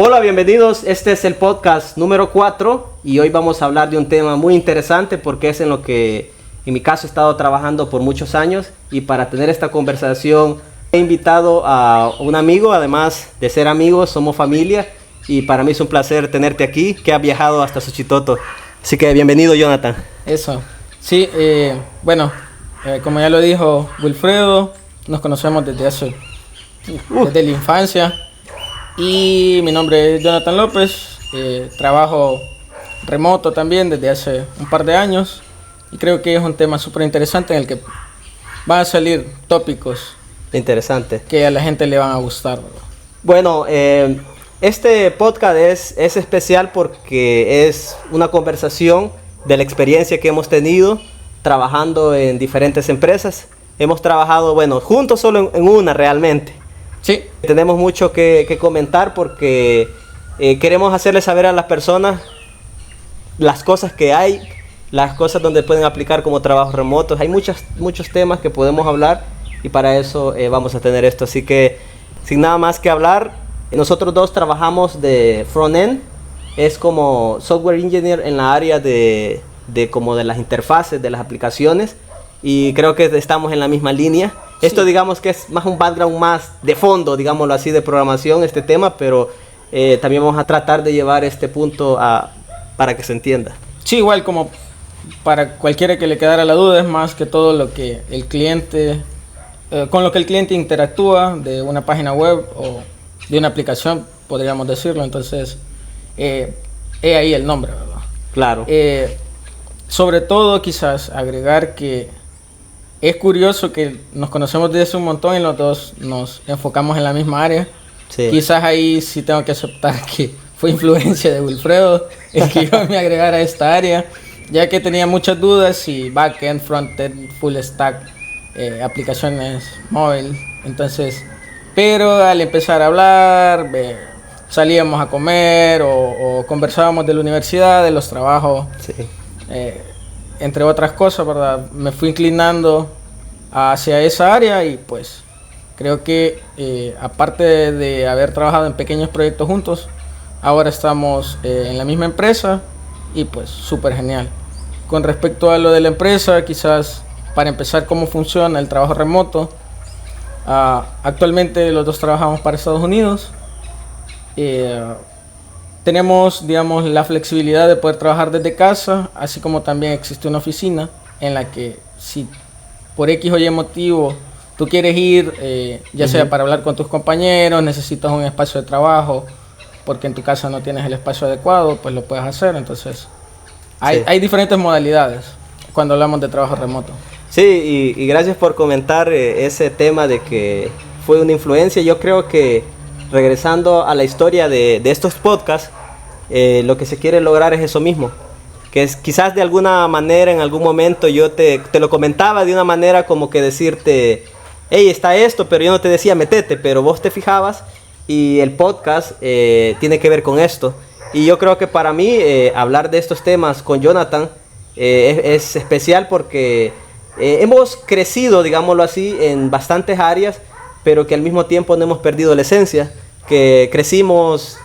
Hola, bienvenidos. Este es el podcast número 4 y hoy vamos a hablar de un tema muy interesante porque es en lo que en mi caso he estado trabajando por muchos años, y para tener esta conversación he invitado a un amigo. Además de ser amigos, somos familia y para mí es un placer tenerte aquí, que ha viajado hasta Suchitoto. Así que bienvenido, Jonathan. Eso, sí, como ya lo dijo Wilfredo, nos conocemos desde la infancia. Y mi nombre es Jonathan López, trabajo remoto también desde hace un par de años y creo que es un tema súper interesante en el que van a salir tópicos interesante que a la gente le van a gustar, ¿verdad? Bueno, este podcast es especial porque es una conversación de la experiencia que hemos tenido trabajando en diferentes empresas. Hemos trabajado, juntos solo en una realmente. Sí. Tenemos mucho que comentar porque queremos hacerles saber a las personas las cosas que hay, las cosas donde pueden aplicar como trabajos remotos. Hay muchos temas que podemos hablar y para eso vamos a tener esto. Así que sin nada más que hablar, nosotros dos trabajamos de front-end, es como software engineer en la área de las interfaces de las aplicaciones, y creo que estamos en la misma línea. Sí. Esto digamos que es más un background más de fondo, digámoslo así, de programación, este tema, pero también vamos a tratar de llevar este punto para que se entienda. Sí, igual como para cualquiera que le quedara la duda, es más que todo lo que el cliente, con lo que el cliente interactúa de una página web o de una aplicación, podríamos decirlo. Entonces, es ahí el nombre, ¿verdad? Claro. Sobre todo, quizás agregar que es curioso que nos conocemos desde hace un montón y los dos nos enfocamos en la misma área. Sí. Quizás ahí sí tengo que aceptar que fue influencia de Wilfredo el que yo me agregara a esta área, ya que tenía muchas dudas si backend, frontend, full stack, aplicaciones móviles. Entonces, pero al empezar a hablar, salíamos a comer o conversábamos de la universidad, de los trabajos. Sí. Entre otras cosas, ¿verdad? Me fui inclinando hacia esa área y pues creo que aparte de haber trabajado en pequeños proyectos juntos, ahora estamos en la misma empresa y pues súper genial. Con respecto a lo de la empresa, quizás para empezar, cómo funciona el trabajo remoto. Actualmente los dos trabajamos para Estados Unidos. Tenemos, digamos, la flexibilidad de poder trabajar desde casa, así como también existe una oficina en la que si por X o Y motivo tú quieres ir, ya sea para hablar con tus compañeros, necesitas un espacio de trabajo, porque en tu casa no tienes el espacio adecuado, pues lo puedes hacer. Entonces, hay diferentes modalidades cuando hablamos de trabajo remoto. Sí, y gracias por comentar ese tema de que fue una influencia. Yo creo que regresando a la historia de estos podcasts, lo que se quiere lograr es eso mismo, que es quizás de alguna manera en algún momento yo te lo comentaba de una manera como que decirte, hey, está esto, pero yo no te decía metete, pero vos te fijabas, y el podcast tiene que ver con esto. Y yo creo que para mí hablar de estos temas con Jonathan es especial porque hemos crecido, digámoslo así, en bastantes áreas, pero que al mismo tiempo no hemos perdido la esencia, que crecimos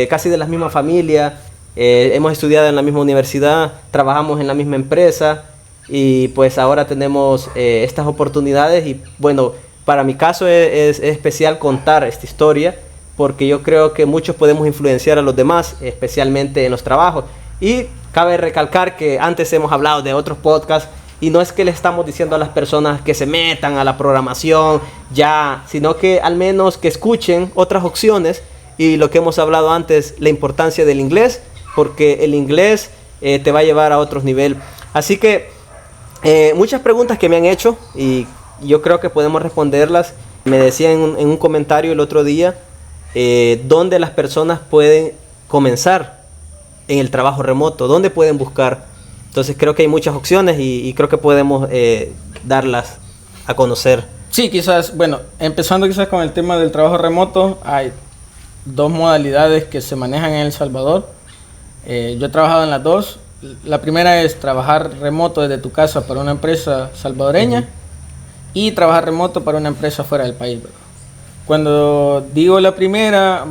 casi de la misma familia, hemos estudiado en la misma universidad, trabajamos en la misma empresa y pues ahora tenemos estas oportunidades. Y bueno, para mi caso es especial contar esta historia porque yo creo que muchos podemos influenciar a los demás, especialmente en los trabajos. Y cabe recalcar que antes hemos hablado de otros podcasts, y no es que le estamos diciendo a las personas que se metan a la programación ya, sino que al menos que escuchen otras opciones. Y lo que hemos hablado antes, la importancia del inglés, porque el inglés te va a llevar a otros niveles. Así que muchas preguntas que me han hecho y yo creo que podemos responderlas. Me decían en un comentario el otro día dónde las personas pueden comenzar en el trabajo remoto, dónde pueden buscar. Entonces creo que hay muchas opciones y creo que podemos darlas a conocer. Sí, quizás, empezando quizás con el tema del trabajo remoto, hay dos modalidades que se manejan en El Salvador. Yo he trabajado en las dos. La primera es trabajar remoto desde tu casa para una empresa salvadoreña y trabajar remoto para una empresa fuera del país, ¿verdad? Cuando digo la primera,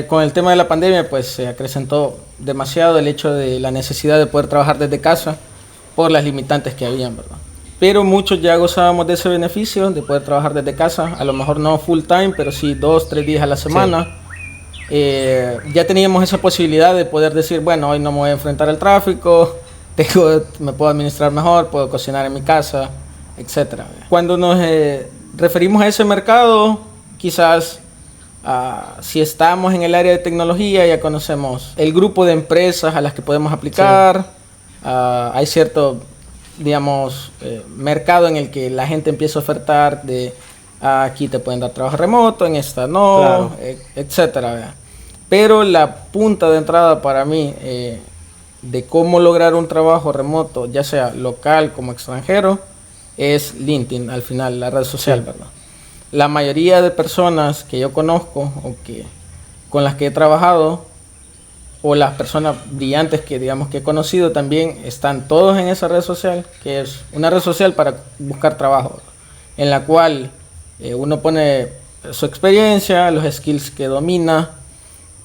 con el tema de la pandemia, pues se acrecentó demasiado el hecho de la necesidad de poder trabajar desde casa por las limitantes que habían, ¿verdad? Pero muchos ya gozábamos de ese beneficio de poder trabajar desde casa, a lo mejor no full time, pero sí 2-3 días a la semana. Sí. Ya teníamos esa posibilidad de poder decir, bueno, hoy no me voy a enfrentar al tráfico, me puedo administrar mejor, puedo cocinar en mi casa, etc. Cuando nos referimos a ese mercado, quizás si estamos en el área de tecnología, ya conocemos el grupo de empresas a las que podemos aplicar. Sí. Hay cierto, digamos, mercado en el que la gente empieza a ofertar de aquí te pueden dar trabajo remoto, en esta no, claro. Etcétera. Pero la punta de entrada para mí de cómo lograr un trabajo remoto, ya sea local como extranjero, es LinkedIn, al final, la red social, sí. ¿Verdad? La mayoría de personas que yo conozco o con las que he trabajado, o las personas brillantes que digamos que he conocido también, están todos en esa red social, que es una red social para buscar trabajo, en la cual uno pone su experiencia, los skills que domina,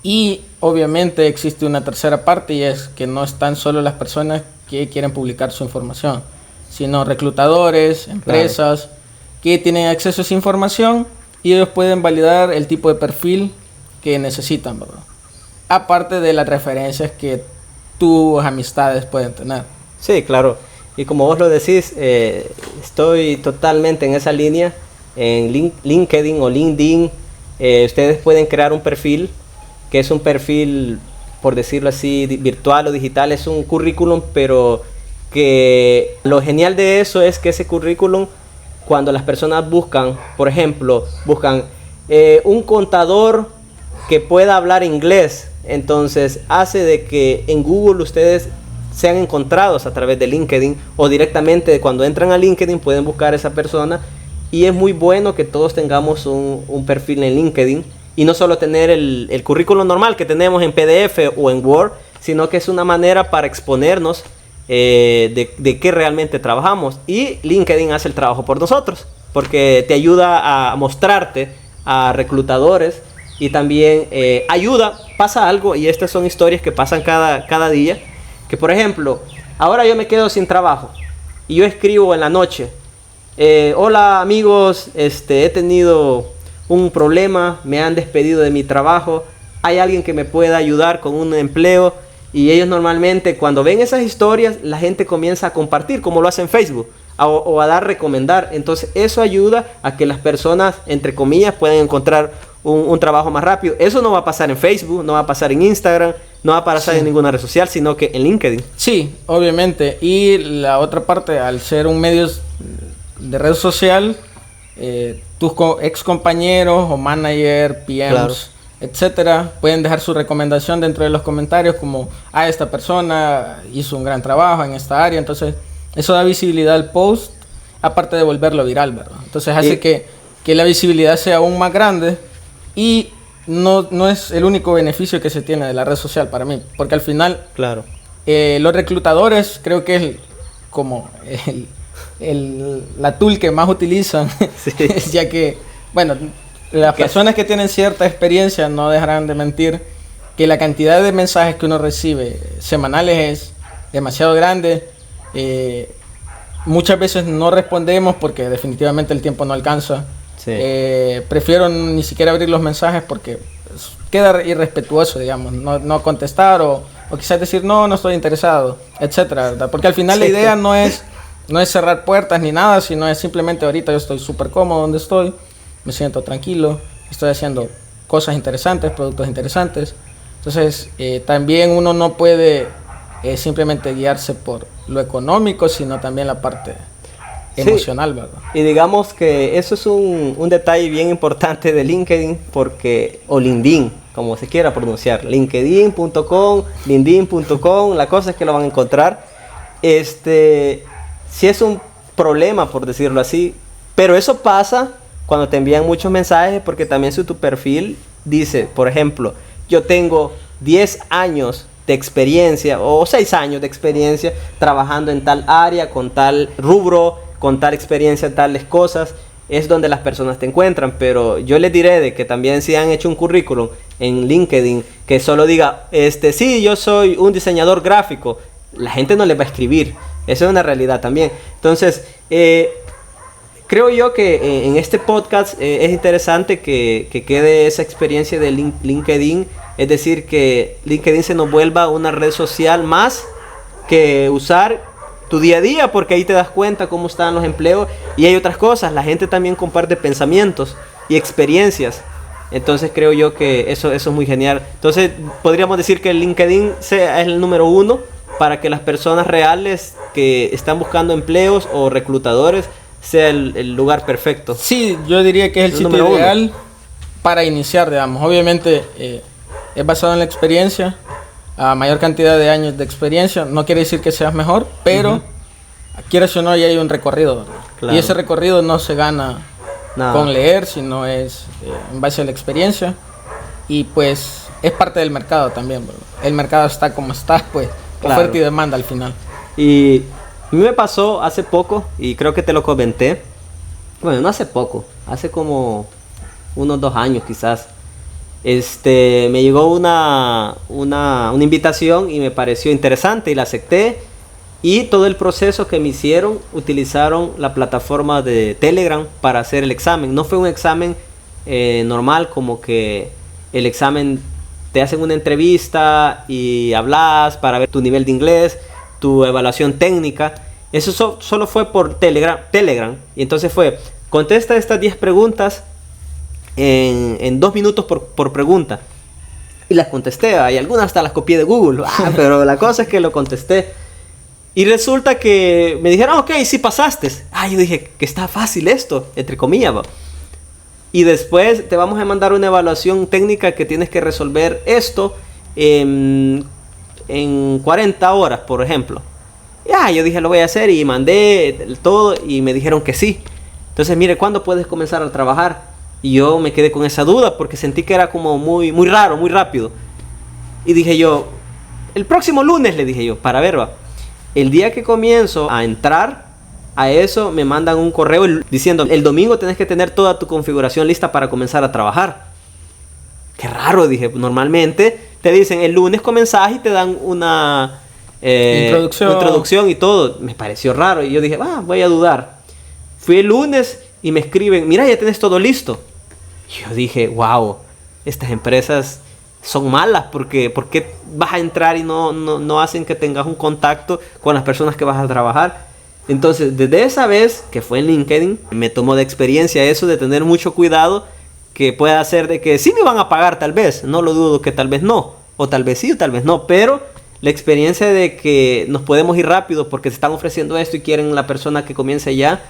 y obviamente existe una tercera parte, y es que no están solo las personas que quieren publicar su información, sino reclutadores, empresas, claro, que tienen acceso a esa información y ellos pueden validar el tipo de perfil que necesitan, ¿verdad? Aparte de las referencias que tus amistades pueden tener. Sí, claro. Y como vos lo decís, estoy totalmente en esa línea. En LinkedIn o LinkedIn, ustedes pueden crear un perfil, que es un perfil, por decirlo así, virtual o digital, es un currículum, pero que lo genial de eso es que ese currículum, cuando las personas buscan, por ejemplo, buscan un contador que pueda hablar inglés, entonces hace de que en Google ustedes sean encontrados a través de LinkedIn, o directamente cuando entran a LinkedIn pueden buscar a esa persona. Y es muy bueno que todos tengamos un perfil en LinkedIn, y no solo tener el currículum normal que tenemos en PDF o en Word, sino que es una manera para exponernos de qué realmente trabajamos. Y LinkedIn hace el trabajo por nosotros, porque te ayuda a mostrarte a reclutadores, y también pasa algo, y estas son historias que pasan cada día, que por ejemplo, ahora yo me quedo sin trabajo y yo escribo en la noche, hola amigos, he tenido un problema, me han despedido de mi trabajo, hay alguien que me pueda ayudar con un empleo. Y ellos normalmente, cuando ven esas historias, la gente comienza a compartir, como lo hace en Facebook, o a dar recomendar. Entonces eso ayuda a que las personas, entre comillas, puedan encontrar un trabajo más rápido. Eso no va a pasar en Facebook, no va a pasar en Instagram, no va a pasar en ninguna red social, sino que en LinkedIn. Sí, obviamente. Y la otra parte, al ser un medio de red social, tus ex compañeros o manager, PMs, claro, etcétera, pueden dejar su recomendación dentro de los comentarios, como esta persona hizo un gran trabajo en esta área. Entonces eso da visibilidad al post, aparte de volverlo viral, ¿verdad? Entonces hace que la visibilidad sea aún más grande, y no es el único beneficio que se tiene de la red social para mí, porque al final, claro, los reclutadores creo que es como la tool que más utilizan, sí. Ya que, bueno, las personas que tienen cierta experiencia no dejarán de mentir que la cantidad de mensajes que uno recibe semanales es demasiado grande. Muchas veces no respondemos porque definitivamente el tiempo no alcanza. Sí. Prefiero ni siquiera abrir los mensajes porque queda irrespetuoso, digamos, no contestar o quizás decir no estoy interesado, etcétera, ¿verdad? Porque al final, sí, la idea no es cerrar puertas ni nada, sino es simplemente ahorita yo estoy súper cómodo donde estoy. Me siento tranquilo, estoy haciendo cosas interesantes, productos interesantes. Entonces, también uno no puede simplemente guiarse por lo económico, sino también la parte emocional, ¿verdad? Y digamos que eso es un detalle bien importante de LinkedIn, o LinkedIn, como se quiera pronunciar, linkedin.com, linkedin.com, la cosa es que lo van a encontrar. Si es un problema, por decirlo así, pero eso pasa cuando te envían muchos mensajes, porque también si tu perfil dice, por ejemplo, yo tengo 10 años de experiencia o 6 años de experiencia trabajando en tal área, con tal rubro, con tal experiencia en tales cosas, es donde las personas te encuentran, pero yo les diré de que también si han hecho un currículum en LinkedIn que solo diga, sí, yo soy un diseñador gráfico, la gente no les va a escribir. Eso es una realidad también. Entonces, creo yo que en este podcast es interesante que quede esa experiencia de LinkedIn, es decir, que LinkedIn se nos vuelva una red social más que usar tu día a día, porque ahí te das cuenta cómo están los empleos y hay otras cosas. La gente también comparte pensamientos y experiencias. Entonces creo yo que eso es muy genial. Entonces podríamos decir que el LinkedIn es el número 1 para que las personas reales que están buscando empleos o reclutadores sea el lugar perfecto. Sí, yo diría que es el sitio ideal para iniciar, digamos. Obviamente es basado en la experiencia. A mayor cantidad de años de experiencia, no quiere decir que seas mejor, pero quieras o no, ya hay un recorrido, ¿verdad? Claro. Y ese recorrido no se gana con leer, sino es en base a la experiencia. Y pues es parte del mercado también, ¿verdad? El mercado está como está, pues, claro. Oferta y demanda al final. Y a mí me pasó hace poco, y creo que te lo comenté, bueno, no hace poco, hace como unos 2 años quizás. Me llegó una invitación y me pareció interesante y la acepté, y todo el proceso que me hicieron utilizaron la plataforma de Telegram para hacer el examen. No fue un examen normal, como que el examen te hacen una entrevista y hablas para ver tu nivel de inglés, tu evaluación técnica. Eso solo fue por Telegram, y entonces fue, contesta estas 10 preguntas en 2 minutos por pregunta, y las contesté, y algunas hasta las copié de Google, pero la cosa es que lo contesté, y resulta que me dijeron, ok, sí pasaste. Yo dije que está fácil esto, entre comillas, y después te vamos a mandar una evaluación técnica que tienes que resolver esto en 40 horas, por ejemplo. Yo dije, lo voy a hacer, y mandé todo y me dijeron que sí. Entonces, mire, ¿cuándo puedes comenzar a trabajar? Y yo me quedé con esa duda porque sentí que era como muy raro, muy rápido. Y dije yo, el próximo lunes, le dije yo, para ver, el día que comienzo a entrar a eso, me mandan un correo diciendo, el domingo tenés que tener toda tu configuración lista para comenzar a trabajar. Qué raro, dije, normalmente te dicen, el lunes comenzás y te dan una introducción y todo. Me pareció raro y yo dije, voy a dudar. Fui el lunes y me escriben, mira, ya tenés todo listo. Yo dije, wow, estas empresas son malas, porque ¿por qué vas a entrar y no hacen que tengas un contacto con las personas que vas a trabajar? Entonces, desde esa vez, que fue en LinkedIn, me tomó de experiencia eso de tener mucho cuidado, que pueda hacer de que sí me van a pagar tal vez, no lo dudo, que tal vez no, o tal vez sí, o tal vez no, pero la experiencia de que nos podemos ir rápido porque se están ofreciendo esto y quieren la persona que comience ya.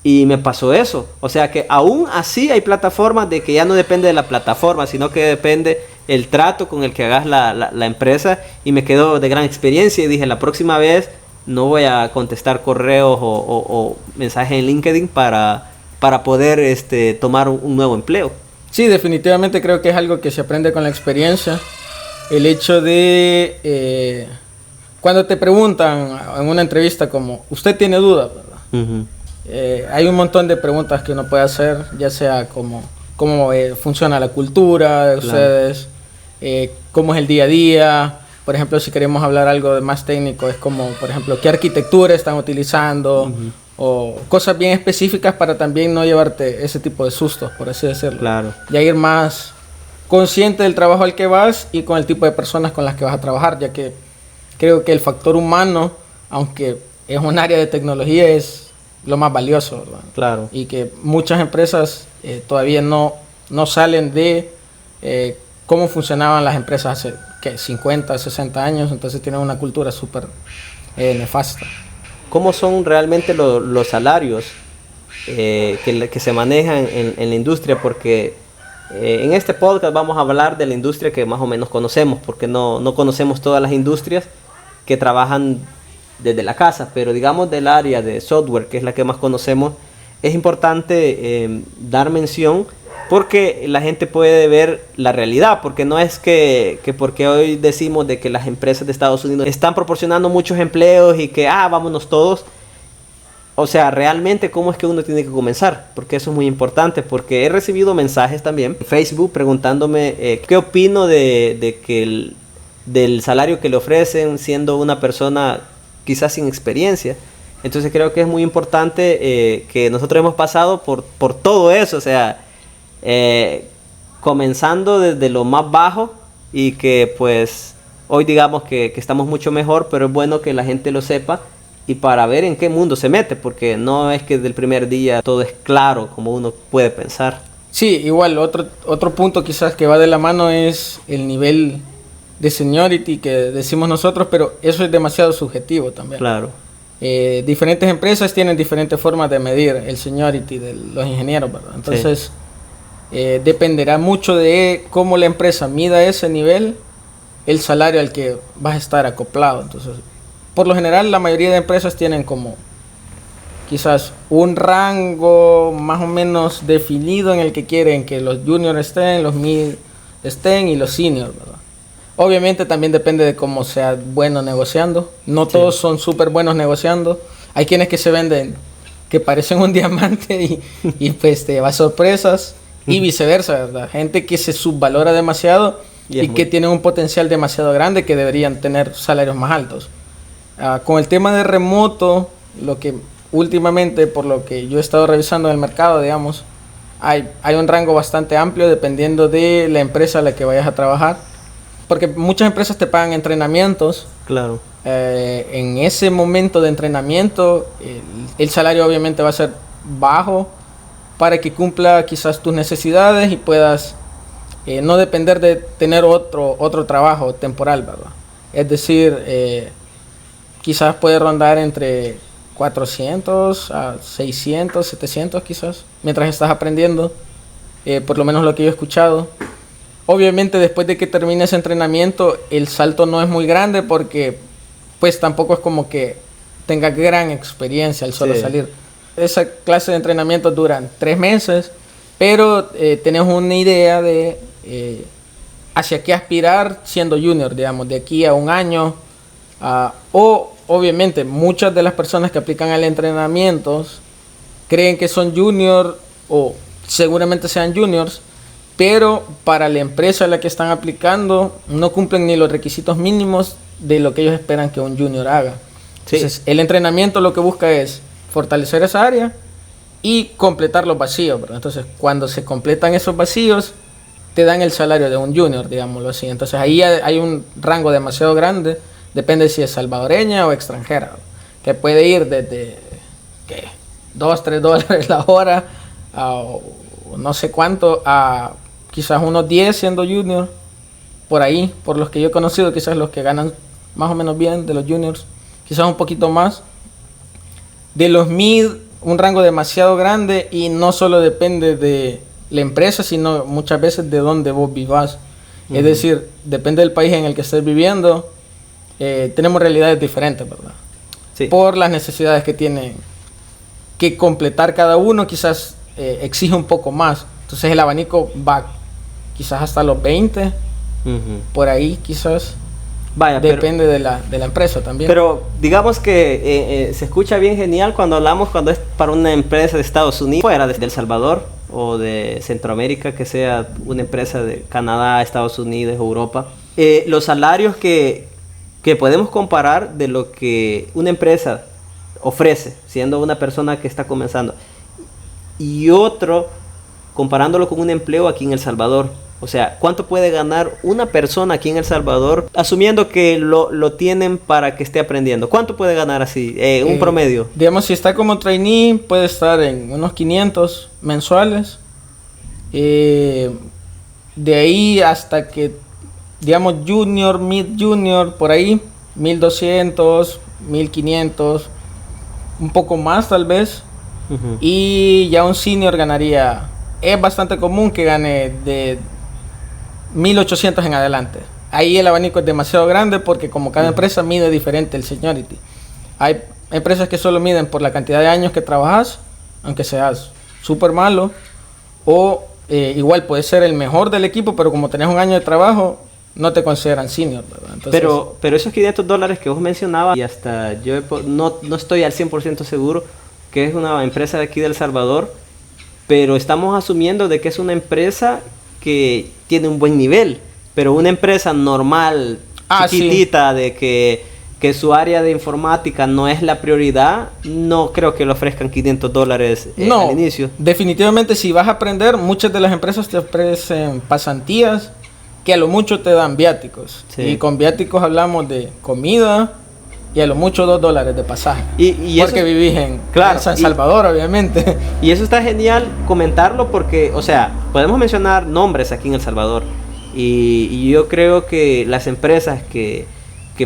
Y me pasó eso. O sea que aún así hay plataformas de que ya no depende de la plataforma, sino que depende el trato con el que hagas la empresa. Y me quedó de gran experiencia y dije, la próxima vez no voy a contestar correos o mensajes en LinkedIn para poder tomar un nuevo empleo. Sí, definitivamente creo que es algo que se aprende con la experiencia. El hecho de cuando te preguntan en una entrevista como, ¿usted tiene dudas? ¿Verdad? Hay un montón de preguntas que uno puede hacer, ya sea cómo funciona la cultura de ustedes, cómo es el día a día. Por ejemplo, si queremos hablar algo de más técnico, es como, por ejemplo, qué arquitectura están utilizando, o cosas bien específicas para también no llevarte ese tipo de sustos, por así decirlo. Claro. Ya ir más consciente del trabajo al que vas y con el tipo de personas con las que vas a trabajar, ya que creo que el factor humano, aunque es un área de tecnología, es lo más valioso, ¿verdad? Claro. Y que muchas empresas todavía no salen de cómo funcionaban las empresas hace 50, 60 años, entonces tienen una cultura súper nefasta. ¿Cómo son realmente los salarios que se manejan en la industria? Porque en este podcast vamos a hablar de la industria que más o menos conocemos, porque no conocemos todas las industrias que trabajan desde la casa, pero digamos del área de software, que es la que más conocemos, es importante dar mención porque la gente puede ver la realidad, porque no es que porque hoy decimos de que las empresas de Estados Unidos están proporcionando muchos empleos y que vámonos todos. o sea, realmente cómo es que uno tiene que comenzar, porque eso es muy importante, porque he recibido mensajes también en Facebook preguntándome qué opino de que del salario que le ofrecen siendo una persona quizás sin experiencia. Entonces creo que es muy importante que nosotros hemos pasado por todo eso, o sea, comenzando desde lo más bajo y que pues hoy digamos que estamos mucho mejor, pero es bueno que la gente lo sepa y para ver en qué mundo se mete, porque no es que desde el primer día todo es claro como uno puede pensar. Sí, igual otro punto quizás que va de la mano es el nivel de seniority que decimos nosotros, pero eso es demasiado subjetivo también. Claro. Diferentes empresas tienen diferentes formas de medir el seniority de los ingenieros, ¿verdad? Entonces, dependerá mucho de cómo la empresa mida ese nivel, el salario al que vas a estar acoplado. Entonces, por lo general, la mayoría de empresas tienen como quizás un rango más o menos definido en el que quieren que los juniors estén, los mid estén y los seniors, ¿verdad? Obviamente también depende de cómo sea bueno negociando. No todos son súper buenos negociando. Hay quienes que se venden que parecen un diamante y pues te va sorpresas y viceversa, ¿verdad? Gente que se subvalora demasiado y que tienen un potencial demasiado grande que deberían tener salarios más altos. Con el tema de remoto, lo que últimamente, por lo que yo he estado revisando en el mercado, digamos, hay un rango bastante amplio dependiendo de la empresa a la que vayas a trabajar. Porque muchas empresas te pagan entrenamientos. Claro. En ese momento de entrenamiento, el salario obviamente va a ser bajo para que cumpla quizás tus necesidades y puedas no depender de tener otro trabajo temporal, ¿verdad? Es decir, quizás puede rondar entre 400 a 600, 700 quizás, mientras estás aprendiendo, por lo menos lo que yo he escuchado. Obviamente después de que termine ese entrenamiento el salto no es muy grande porque pues tampoco es como que tenga gran experiencia al solo salir. Esa clase de entrenamiento duran 3 meses, pero tenés una idea de hacia qué aspirar siendo junior, digamos, de aquí a un año. O obviamente muchas de las personas que aplican al entrenamiento creen que son junior o seguramente sean juniors, pero para la empresa a la que están aplicando no cumplen ni los requisitos mínimos de lo que ellos esperan que un junior haga. Entonces, el entrenamiento lo que busca es fortalecer esa área y completar los vacíos, ¿verdad? Entonces, cuando se completan esos vacíos, te dan el salario de un junior, digámoslo así. Entonces, ahí hay un rango demasiado grande, depende si es salvadoreña o extranjera, ¿verdad? Que puede ir desde $2-3 la hora o no sé cuánto a quizás unos 10 siendo junior, por ahí, por los que yo he conocido, quizás los que ganan más o menos bien de los juniors, quizás un poquito más. De los mid, un rango demasiado grande y no solo depende de la empresa, sino muchas veces de dónde vos vivas. Es decir, depende del país en el que estés viviendo, tenemos realidades diferentes, ¿verdad? Sí. Por las necesidades que tienen que completar cada uno, quizás exige un poco más. Entonces el abanico va quizás hasta los 20, por ahí quizás. Vaya, depende de la empresa también. Pero digamos que se escucha bien genial cuando es para una empresa de Estados Unidos, fuera de El Salvador o de Centroamérica, que sea una empresa de Canadá, Estados Unidos, Europa. Los salarios que podemos comparar de lo que una empresa ofrece, siendo una persona que está comenzando, y otro comparándolo con un empleo aquí en El Salvador. O sea, ¿cuánto puede ganar una persona aquí en El Salvador, asumiendo que lo tienen para que esté aprendiendo? ¿Cuánto puede ganar así, un promedio? Digamos, si está como trainee, puede estar en unos 500 mensuales. De ahí hasta que, digamos, junior, mid junior, por ahí, 1200, 1500, un poco más tal vez. Y ya un senior ganaría, es bastante común que gane de 1800 en adelante. Ahí el abanico es demasiado grande porque como cada empresa mide diferente el seniority. Hay empresas que solo miden por la cantidad de años que trabajas, aunque seas súper malo, o igual puedes ser el mejor del equipo, pero como tenés un año de trabajo, no te consideran senior, ¿verdad? Entonces, pero esos $500 que vos mencionabas, y hasta yo no estoy al 100% seguro, que es una empresa de aquí de El Salvador, pero estamos asumiendo de que es una empresa que tiene un buen nivel, pero una empresa normal, chiquitita, sí, de que su área de informática no es la prioridad, no creo que le ofrezcan $500 al inicio. Definitivamente, si vas a aprender, muchas de las empresas te ofrecen pasantías que a lo mucho te dan viáticos. Sí. Y con viáticos hablamos de comida y a lo mucho $2 de pasaje. Porque eso, vivís en San Salvador, obviamente. Y eso está genial comentarlo porque, o sea, podemos mencionar nombres aquí en El Salvador. Y yo creo que las empresas que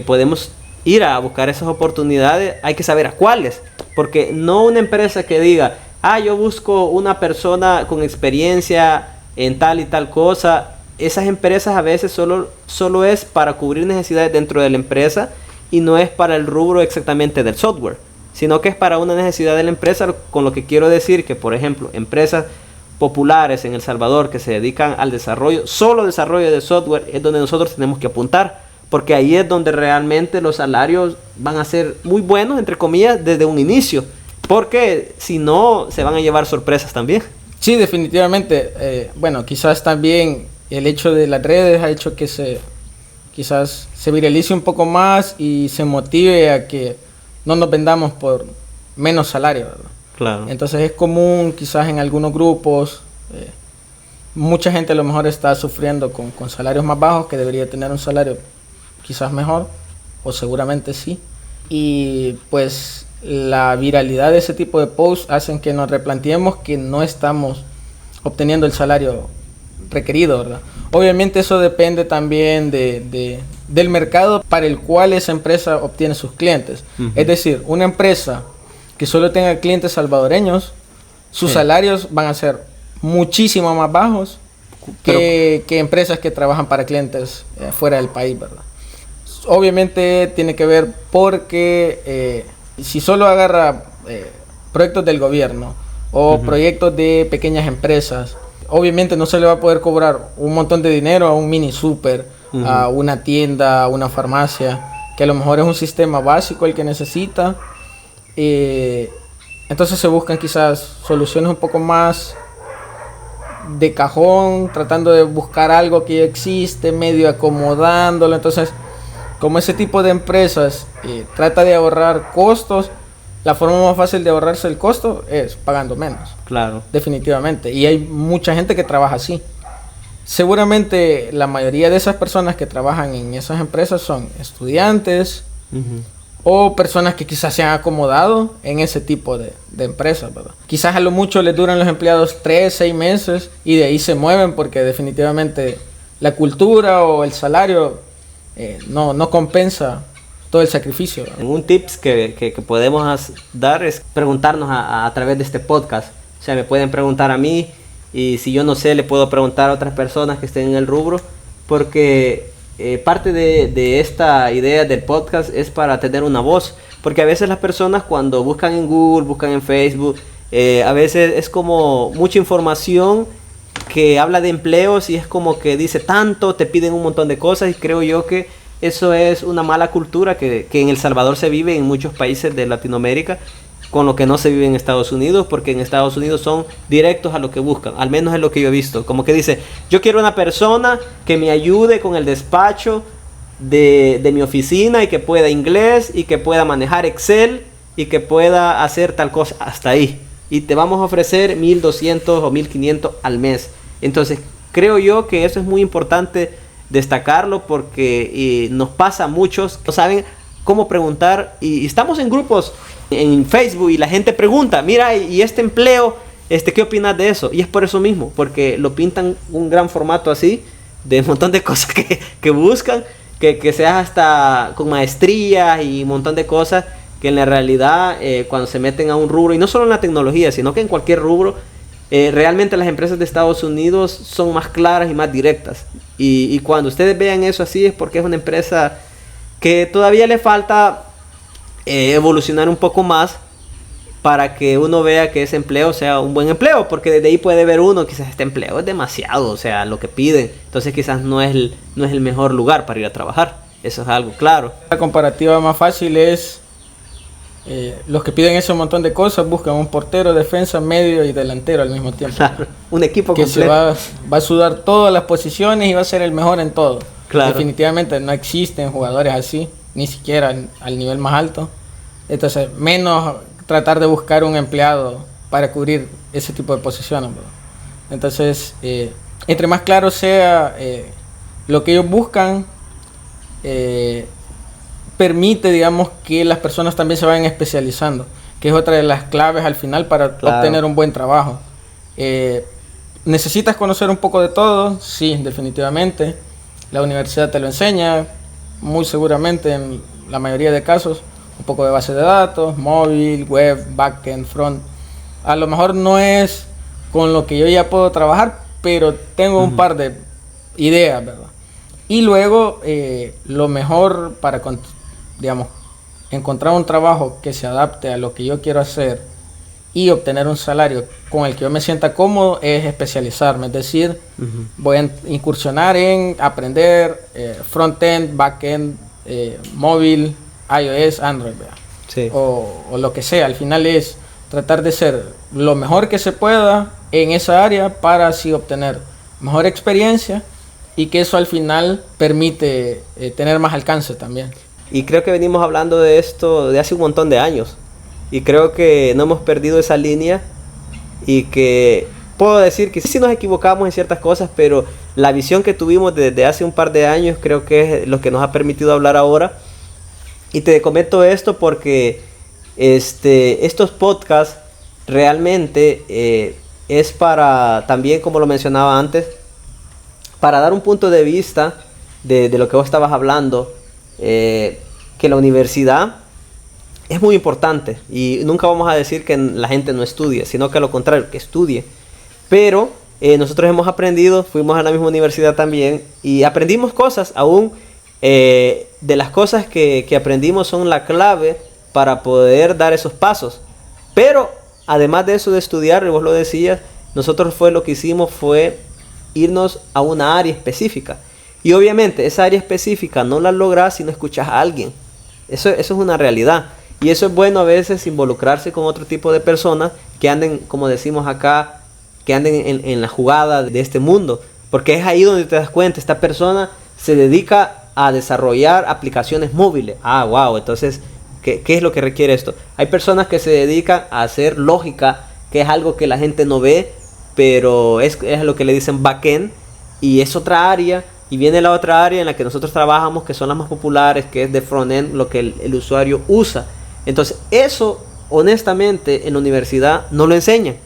podemos ir a buscar esas oportunidades, hay que saber a cuáles. Porque no una empresa que diga, yo busco una persona con experiencia en tal y tal cosa. Esas empresas a veces solo es para cubrir necesidades dentro de la empresa y no es para el rubro exactamente del software, sino que es para una necesidad de la empresa, con lo que quiero decir que, por ejemplo, empresas populares en El Salvador que se dedican al desarrollo, solo desarrollo de software, es donde nosotros tenemos que apuntar, porque ahí es donde realmente los salarios van a ser muy buenos, entre comillas, desde un inicio, porque si no, se van a llevar sorpresas también. Sí, definitivamente. Bueno, quizás también el hecho de las redes ha hecho que quizás se viralice un poco más y se motive a que no nos vendamos por menos salario, ¿verdad? Claro. Entonces es común quizás en algunos grupos, mucha gente a lo mejor está sufriendo con salarios más bajos, que debería tener un salario quizás mejor, o seguramente sí. Y pues la viralidad de ese tipo de posts hacen que nos replanteemos que no estamos obteniendo el salario requerido, ¿verdad? Obviamente eso depende también del mercado para el cual esa empresa obtiene sus clientes. Uh-huh. Es decir, una empresa que solo tenga clientes salvadoreños, sus salarios van a ser muchísimo más bajos que empresas que trabajan para clientes fuera del país, ¿verdad? Obviamente tiene que ver porque si solo agarra proyectos del gobierno o proyectos de pequeñas empresas, obviamente no se le va a poder cobrar un montón de dinero a un mini super, a una tienda, a una farmacia, que a lo mejor es un sistema básico el que necesita. Entonces se buscan quizás soluciones un poco más de cajón, tratando de buscar algo que ya existe, medio acomodándolo. Entonces, como ese tipo de empresas trata de ahorrar costos, la forma más fácil de ahorrarse el costo es pagando menos. Claro. Definitivamente. Y hay mucha gente que trabaja así. Seguramente la mayoría de esas personas que trabajan en esas empresas son estudiantes o personas que quizás se han acomodado en ese tipo de empresas, ¿verdad? Quizás a lo mucho les duran los empleados 3, 6 meses y de ahí se mueven porque definitivamente la cultura o el salario no compensa todo el sacrificio, ¿verdad? Un tips que podemos dar es preguntarnos a través de este podcast. O sea, me pueden preguntar a mí y si yo no sé, le puedo preguntar a otras personas que estén en el rubro, porque parte de esta idea del podcast es para tener una voz, porque a veces las personas cuando buscan en Google, buscan en Facebook, a veces es como mucha información que habla de empleos y es como que dice tanto, te piden un montón de cosas, y creo yo que eso es una mala cultura que en El Salvador se vive en muchos países de Latinoamérica, con lo que no se vive en Estados Unidos, porque en Estados Unidos son directos a lo que buscan, al menos es lo que yo he visto, como que dice, yo quiero una persona que me ayude con el despacho de mi oficina y que pueda inglés y que pueda manejar Excel y que pueda hacer tal cosa, hasta ahí, y te vamos a ofrecer 1,200 o 1,500 al mes. Entonces creo yo que eso es muy importante destacarlo, porque nos pasa a muchos, no saben cómo preguntar, y estamos en grupos en Facebook y la gente pregunta, mira, y este empleo, ¿qué opinas de eso? Y es por eso mismo, porque lo pintan un gran formato así, de un montón de cosas que buscan, que seas hasta con maestría y un montón de cosas, que en la realidad cuando se meten a un rubro, y no solo en la tecnología, sino que en cualquier rubro, realmente las empresas de Estados Unidos son más claras y más directas, y cuando ustedes vean eso así es porque es una empresa que todavía le falta evolucionar un poco más para que uno vea que ese empleo sea un buen empleo, porque desde ahí puede ver uno, quizás este empleo es demasiado, o sea, lo que piden, entonces quizás no es el mejor lugar para ir a trabajar, eso es algo claro. La comparativa más fácil es los que piden ese montón de cosas buscan un portero, defensa, medio y delantero al mismo tiempo. Claro, un equipo que completo. se va a sudar todas las posiciones y va a ser el mejor en todo. Claro. Definitivamente no existen jugadores así, ni siquiera al nivel más alto. Entonces, menos tratar de buscar un empleado para cubrir ese tipo de posiciones, bro. Entonces, entre más claro sea lo que ellos buscan, permite, digamos, que las personas también se vayan especializando, que es otra de las claves al final para obtener un buen trabajo. ¿Necesitas conocer un poco de todo? Sí, definitivamente. La universidad te lo enseña, muy seguramente en la mayoría de casos, un poco de base de datos, móvil, web, backend, front. A lo mejor no es con lo que yo ya puedo trabajar, pero tengo un par de ideas, ¿verdad? Y luego, lo mejor para, digamos, encontrar un trabajo que se adapte a lo que yo quiero hacer y obtener un salario con el que yo me sienta cómodo es especializarme. Es decir, voy a incursionar en aprender front-end, back-end, móvil, iOS, Android, sí. o lo que sea. Al final es tratar de ser lo mejor que se pueda en esa área para así obtener mejor experiencia y que eso al final permite tener más alcance también. Y creo que venimos hablando de esto de hace un montón de años. Y creo que no hemos perdido esa línea. Y que puedo decir que sí nos equivocamos en ciertas cosas, pero la visión que tuvimos desde hace un par de años creo que es lo que nos ha permitido hablar ahora. Y te comento esto porque estos podcasts realmente es para, también como lo mencionaba antes, para dar un punto de vista de lo que vos estabas hablando. Que la universidad es muy importante y nunca vamos a decir que la gente no estudie, sino que a lo contrario, que estudie. Pero nosotros hemos aprendido, fuimos a la misma universidad también y aprendimos cosas. Aún de las cosas que aprendimos son la clave para poder dar esos pasos. Pero además de eso de estudiar, y vos lo decías, nosotros lo que hicimos fue irnos a una área específica. Y obviamente esa área específica no la logras si no escuchas a alguien. Eso es una realidad. Y eso es bueno a veces involucrarse con otro tipo de personas que anden, como decimos acá, que anden en la jugada de este mundo. Porque es ahí donde te das cuenta, esta persona se dedica a desarrollar aplicaciones móviles. Ah, wow, entonces, ¿qué es lo que requiere esto? Hay personas que se dedican a hacer lógica, que es algo que la gente no ve, pero es lo que le dicen backend, y es otra área. Y viene la otra área en la que nosotros trabajamos, que son las más populares, que es de frontend, lo que el usuario usa. Entonces, eso, honestamente, en la universidad no lo enseñan.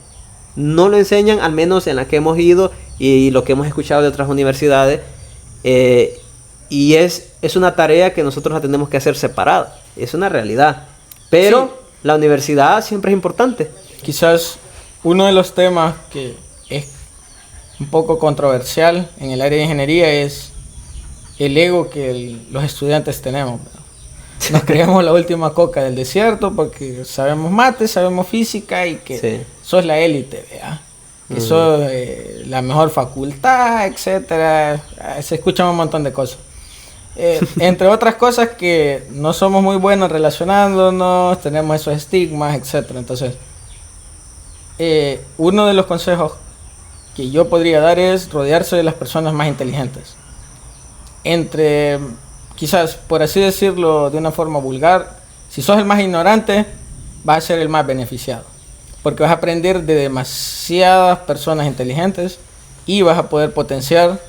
No lo enseñan, al menos en la que hemos ido y lo que hemos escuchado de otras universidades. Y es una tarea que nosotros la tenemos que hacer separada. Es una realidad. Pero sí, la universidad siempre es importante. Quizás uno de los temas que es un poco controversial en el área de ingeniería es el ego que los estudiantes tenemos. Nos creemos la última coca del desierto porque sabemos mate, sabemos física y que sí, sos la élite, ¿verdad? Que sos la mejor facultad, etcétera. Se escuchan un montón de cosas. Entre otras cosas que no somos muy buenos relacionándonos, tenemos esos estigmas, etcétera. Entonces, uno de los consejos que yo podría dar es rodearse de las personas más inteligentes. Quizás, por así decirlo de una forma vulgar, si sos el más ignorante, vas a ser el más beneficiado. Porque vas a aprender de demasiadas personas inteligentes y vas a poder potenciar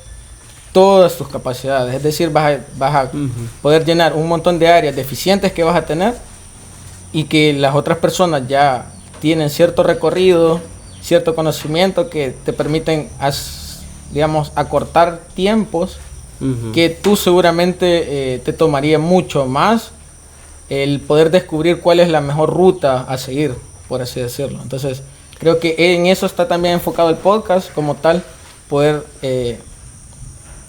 todas tus capacidades. Es decir, vas a poder llenar un montón de áreas deficientes que vas a tener y que las otras personas ya tienen cierto recorrido, cierto conocimiento que te permiten, digamos, acortar tiempos que tú seguramente te tomaría mucho más el poder descubrir cuál es la mejor ruta a seguir, por así decirlo. Entonces, creo que en eso está también enfocado el podcast como tal, poder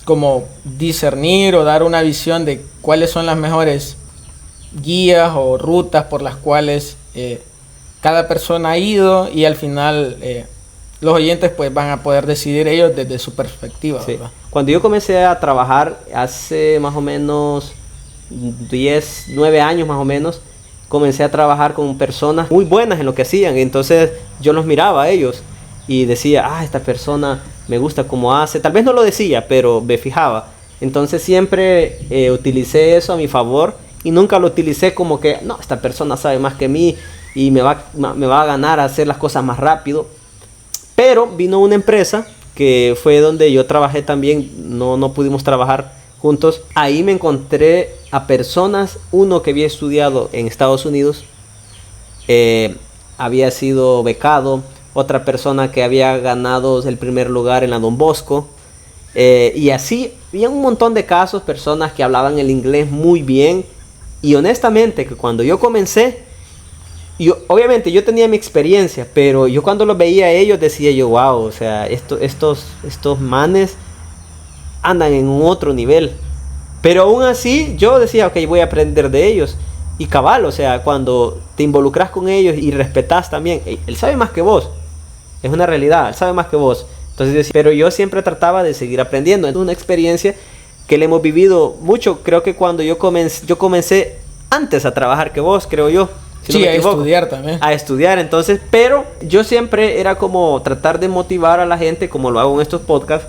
como discernir o dar una visión de cuáles son las mejores guías o rutas por las cuales cada persona ha ido y al final los oyentes pues van a poder decidir ellos desde su perspectiva. Sí. Cuando yo comencé a trabajar hace más o menos 9 años más o menos, comencé a trabajar con personas muy buenas en lo que hacían. Entonces yo los miraba a ellos y decía, esta persona me gusta cómo hace. Tal vez no lo decía, pero me fijaba. Entonces siempre utilicé eso a mi favor y nunca lo utilicé como que, no, esta persona sabe más que mí y me va a ganar a hacer las cosas más rápido. Pero vino una empresa que fue donde yo trabajé también, no pudimos trabajar juntos. Ahí me encontré a personas, uno que había estudiado en Estados Unidos, había sido becado, otra persona que había ganado el primer lugar en la Don Bosco, y así había un montón de casos, personas que hablaban el inglés muy bien, y honestamente que cuando yo comencé, obviamente yo tenía mi experiencia, pero yo cuando los veía a ellos decía yo, wow, o sea, estos manes andan en un otro nivel. Pero aún así yo decía, ok, voy a aprender de ellos. Y cabal, o sea, cuando te involucras con ellos y respetas también, él sabe más que vos. Es una realidad, él sabe más que vos. Entonces, pero yo siempre trataba de seguir aprendiendo. Es una experiencia que le hemos vivido mucho. Creo que cuando yo comencé antes a trabajar que vos, creo yo. Si sí, no a estudiar también. A estudiar, entonces, pero yo siempre era como tratar de motivar a la gente, como lo hago en estos podcasts,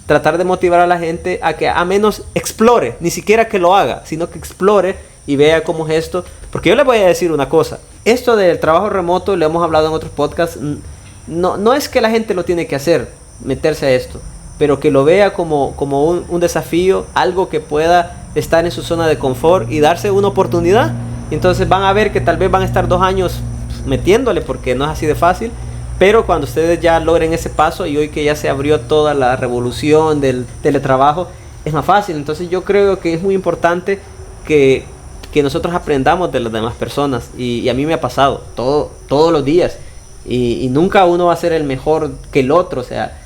tratar de motivar a la gente a que a menos explore, ni siquiera que lo haga, sino que explore y vea cómo es esto. Porque yo les voy a decir una cosa, esto del trabajo remoto, lo hemos hablado en otros podcasts, no es que la gente lo tiene que hacer, meterse a esto, pero que lo vea como un desafío, algo que pueda estar en su zona de confort y darse una oportunidad. Entonces van a ver que tal vez van a estar 2 años metiéndole, porque no es así de fácil. Pero cuando ustedes ya logren ese paso, y hoy que ya se abrió toda la revolución del teletrabajo, es más fácil. Entonces yo creo que es muy importante que nosotros aprendamos de las demás personas. Y a mí me ha pasado todos los días. Y nunca uno va a ser el mejor que el otro. O sea,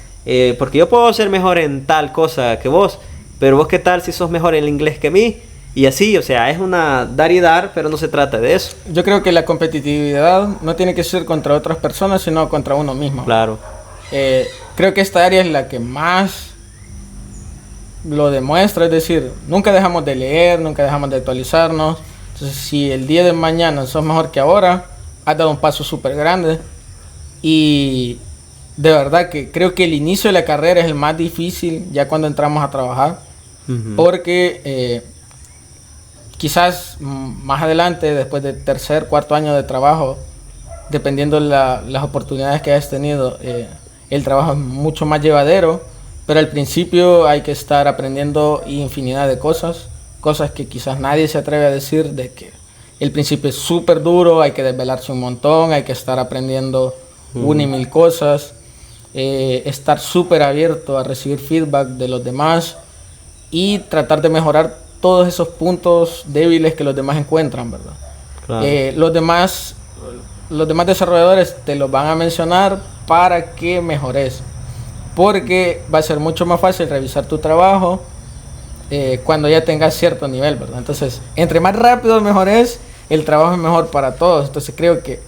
porque yo puedo ser mejor en tal cosa que vos, pero vos qué tal si sos mejor en el inglés que mí. Y así, o sea, es una dar y dar, pero no se trata de eso. Yo creo que la competitividad no tiene que ser contra otras personas, sino contra uno mismo. Claro. Creo que esta área es la que más lo demuestra, es decir, nunca dejamos de leer, nunca dejamos de actualizarnos. Entonces, si el día de mañana sos mejor que ahora, has dado un paso súper grande. Y de verdad que creo que el inicio de la carrera es el más difícil, ya cuando entramos a trabajar, porque quizás más adelante, después del 3er, 4 año de trabajo, dependiendo las oportunidades que hayas tenido, el trabajo es mucho más llevadero, pero al principio hay que estar aprendiendo infinidad de cosas que quizás nadie se atreve a decir, de que el principio es súper duro, hay que desvelarse un montón, hay que estar aprendiendo una y mil cosas, estar súper abierto a recibir feedback de los demás y tratar de mejorar todos esos puntos débiles que los demás encuentran, ¿verdad? Claro. Los demás desarrolladores te los van a mencionar para que mejores, porque va a ser mucho más fácil revisar tu trabajo cuando ya tengas cierto nivel, ¿verdad? Entonces, entre más rápido mejores, el trabajo es mejor para todos. Entonces creo que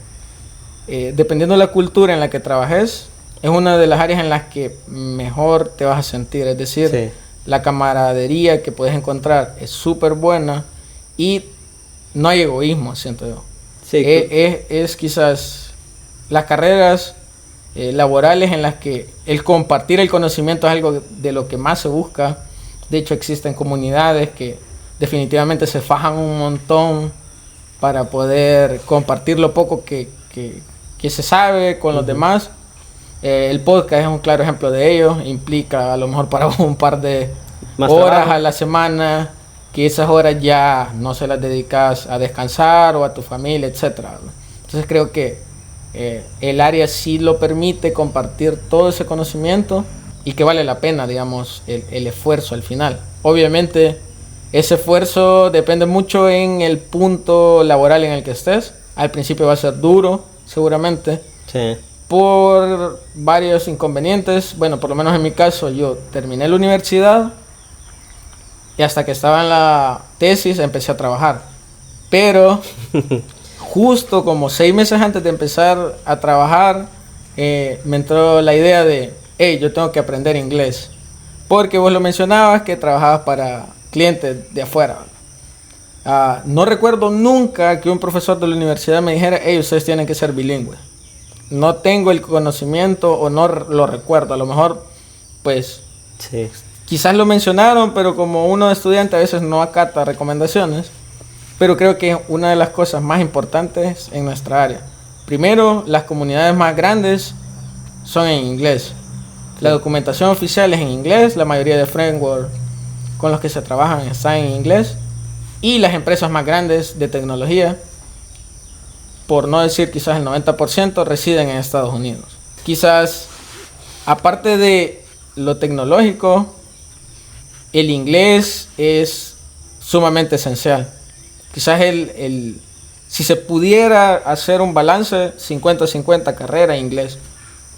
dependiendo de la cultura en la que trabajes, es una de las áreas en las que mejor te vas a sentir, es decir, sí, la camaradería que puedes encontrar es súper buena y no hay egoísmo, siento yo. Sí, es quizás las carreras laborales en las que el compartir el conocimiento es algo de lo que más se busca. De hecho, existen comunidades que definitivamente se fajan un montón para poder compartir lo poco que se sabe con los demás. El podcast es un claro ejemplo de ello. Implica a lo mejor para un par de más horas trabajo a la semana, que esas horas ya no se las dedicas a descansar o a tu familia, etcétera. Entonces creo que el área sí lo permite compartir todo ese conocimiento y que vale la pena, digamos, el esfuerzo al final. Obviamente ese esfuerzo depende mucho en el punto laboral en el que estés. Al principio va a ser duro, seguramente. Sí. Por varios inconvenientes. Bueno, por lo menos en mi caso, yo terminé la universidad y hasta que estaba en la tesis empecé a trabajar. Pero justo como 6 meses antes de empezar a trabajar, me entró la idea de, hey, yo tengo que aprender inglés. Porque vos lo mencionabas que trabajabas para clientes de afuera. No recuerdo nunca que un profesor de la universidad me dijera, hey, ustedes tienen que ser bilingües. No tengo el conocimiento o no lo recuerdo. A lo mejor, pues, sí, quizás lo mencionaron, pero como uno estudiante a veces no acata recomendaciones. Pero creo que es una de las cosas más importantes en nuestra área. Primero, las comunidades más grandes son en inglés. La documentación oficial es en inglés, la mayoría de frameworks con los que se trabajan están en inglés. Y las empresas más grandes de tecnología, por no decir quizás el 90%, residen en Estados Unidos. Quizás, aparte de lo tecnológico, el inglés es sumamente esencial. Quizás si se pudiera hacer un balance 50-50 carrera e inglés,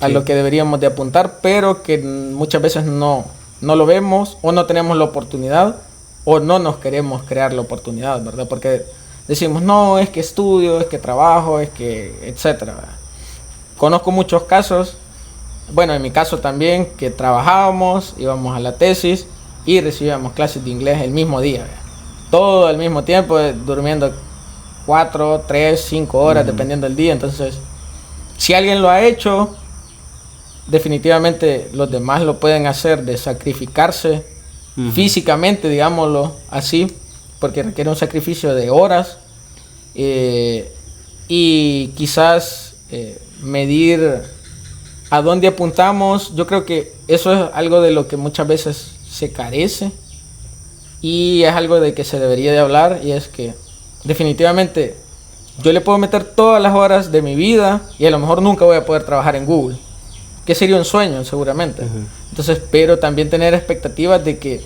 a lo que deberíamos de apuntar, pero que muchas veces no lo vemos o no tenemos la oportunidad o no nos queremos crear la oportunidad, ¿verdad? Porque decimos, no, es que estudio, es que trabajo, es que etcétera. Conozco muchos casos, bueno, en mi caso también, que trabajábamos, íbamos a la tesis y recibíamos clases de inglés el mismo día, ¿verdad? Todo al mismo tiempo, durmiendo 4, 3, 5 horas, dependiendo del día. Entonces, si alguien lo ha hecho, definitivamente los demás lo pueden hacer, de sacrificarse físicamente, digámoslo así, porque requiere un sacrificio de horas y quizás medir a dónde apuntamos. Yo creo que eso es algo de lo que muchas veces se carece y es algo de que se debería de hablar, y es que definitivamente yo le puedo meter todas las horas de mi vida y a lo mejor nunca voy a poder trabajar en Google, que sería un sueño seguramente. Entonces, pero también tener expectativas de que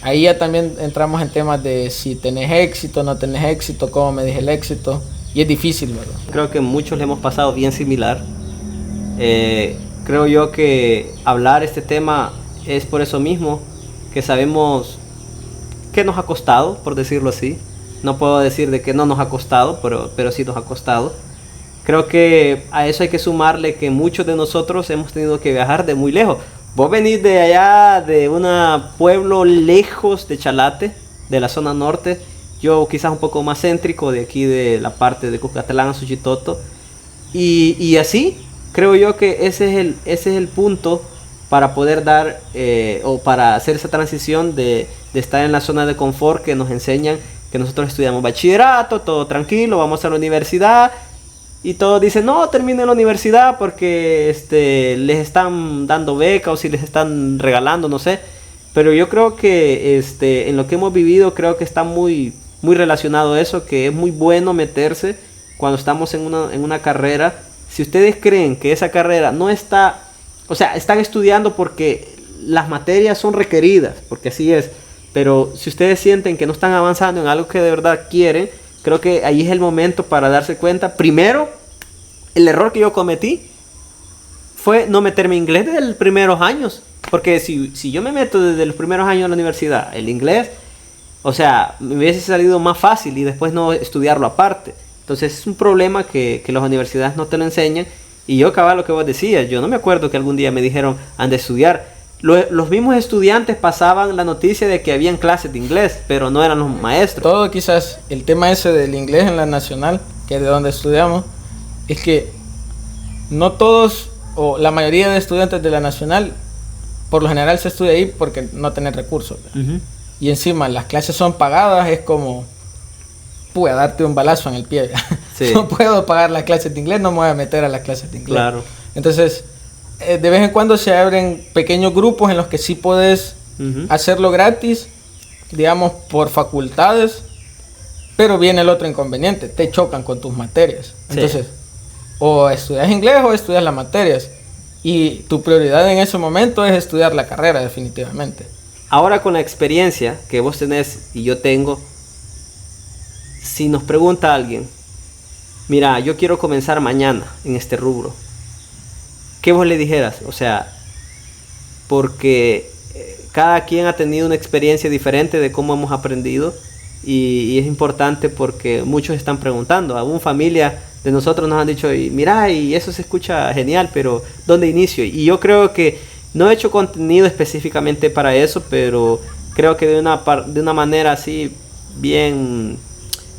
ahí ya también entramos en temas de si tenés éxito, no tenés éxito, cómo me dije el éxito, y es difícil, ¿verdad? Creo que muchos le hemos pasado bien similar. Creo yo que hablar este tema es por eso mismo, que sabemos que nos ha costado, por decirlo así. No puedo decir de que no nos ha costado, pero sí nos ha costado. Creo que a eso hay que sumarle que muchos de nosotros hemos tenido que viajar de muy lejos. Vos venís de allá, de un pueblo lejos de Chalate, de la zona norte. Yo quizás un poco más céntrico, de aquí de la parte de Cuscatlán, Suchitoto. Y así, creo yo que ese es el punto para poder dar, o para hacer esa transición de estar en la zona de confort que nos enseñan, que nosotros estudiamos bachillerato, todo tranquilo, vamos a la universidad. Y todos dicen, no, terminen la universidad porque les están dando becas o si les están regalando, no sé. Pero yo creo que en lo que hemos vivido, creo que está muy, muy relacionado eso, que es muy bueno meterse cuando estamos en una carrera. Si ustedes creen que esa carrera no está, o sea, están estudiando porque las materias son requeridas, porque así es. Pero si ustedes sienten que no están avanzando en algo que de verdad quieren, creo que ahí es el momento para darse cuenta. Primero, el error que yo cometí fue no meterme en inglés desde los primeros años. Porque si yo me meto desde los primeros años de la universidad, el inglés, o sea, me hubiese salido más fácil y después no estudiarlo aparte. Entonces es un problema que las universidades no te lo enseñan. Y yo acababa lo que vos decías, yo no me acuerdo que algún día me dijeron, han de estudiar. Los mismos estudiantes pasaban la noticia de que habían clases de inglés, pero no eran los maestros. Todo quizás el tema ese del inglés en la nacional, que es de donde estudiamos, es que no todos o la mayoría de estudiantes de la nacional, por lo general se estudia ahí porque no tienen recursos. Y encima las clases son pagadas, es como, pude darte un balazo en el pie. Sí. No puedo pagar las clases de inglés, no me voy a meter a las clases de inglés. Claro. Entonces, de vez en cuando se abren pequeños grupos en los que sí puedes hacerlo gratis, digamos, por facultades, pero viene el otro inconveniente, te chocan con tus materias. Entonces, o estudias inglés o estudias las materias, y tu prioridad en ese momento es estudiar la carrera, definitivamente. Ahora, con la experiencia que vos tenés y yo tengo, si nos pregunta alguien, mira, yo quiero comenzar mañana en este rubro, ¿qué vos le dijeras? O sea, porque cada quien ha tenido una experiencia diferente de cómo hemos aprendido, y es importante porque muchos están preguntando. Aún familia de nosotros nos han dicho, y mira, y eso se escucha genial, pero ¿dónde inicio? Y yo creo que no he hecho contenido específicamente para eso, pero creo que de una manera así bien,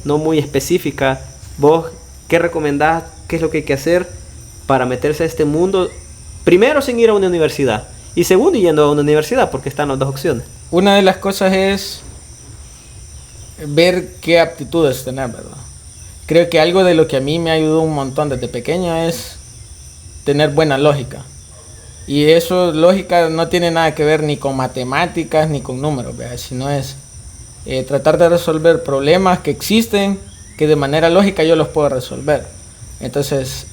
no muy específica. ¿Vos qué recomendás? ¿Qué es lo que hay que hacer para meterse a este mundo? Primero, sin ir a una universidad. Y segundo, yendo a una universidad, porque están las dos opciones. Una de las cosas es ver qué aptitudes tener, ¿verdad? Creo que algo de lo que a mí me ayudó un montón desde pequeño es tener buena lógica. Y eso, lógica, no tiene nada que ver ni con matemáticas ni con números, ¿verdad? Sino es tratar de resolver problemas que existen, que de manera lógica yo los puedo resolver. Entonces,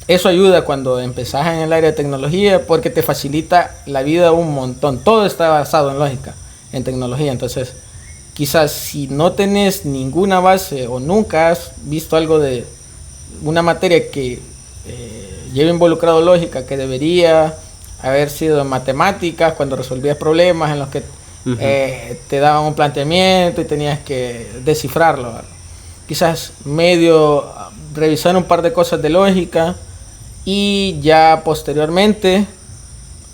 eso ayuda cuando empezás en el área de tecnología porque te facilita la vida un montón. Todo está basado en lógica, en tecnología. Entonces, quizás si no tenés ninguna base o nunca has visto algo de una materia que lleva involucrado lógica, que debería haber sido en matemáticas, cuando resolvías problemas en los que te daban un planteamiento y tenías que descifrarlo, ¿verdad? Quizás medio revisar un par de cosas de lógica y ya posteriormente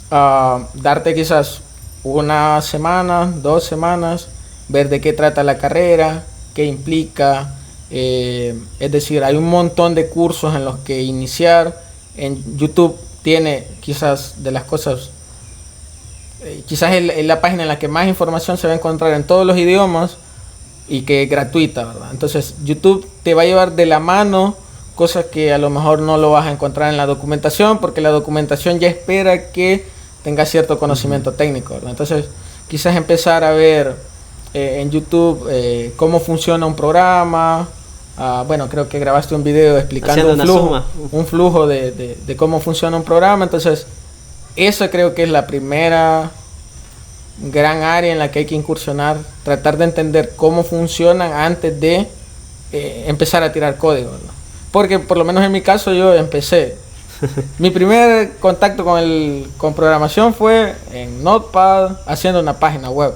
darte quizás una semana, 2 semanas, ver de qué trata la carrera, qué implica. Es decir, hay un montón de cursos en los que iniciar. En YouTube tiene quizás de las cosas, quizás es la página en la que más información se va a encontrar en todos los idiomas y que es gratuita, ¿verdad? Entonces YouTube te va a llevar de la mano cosas que a lo mejor no lo vas a encontrar en la documentación, porque la documentación ya espera que tengas cierto conocimiento técnico, ¿verdad? Entonces quizás empezar a ver en YouTube cómo funciona un programa. Bueno, creo que grabaste un video explicando un flujo de cómo funciona un programa. Entonces, esa creo que es la primera gran área en la que hay que incursionar. Tratar de entender cómo funcionan antes de empezar a tirar código, ¿verdad? Porque por lo menos en mi caso yo empecé. Mi primer contacto con programación fue en Notepad haciendo una página web.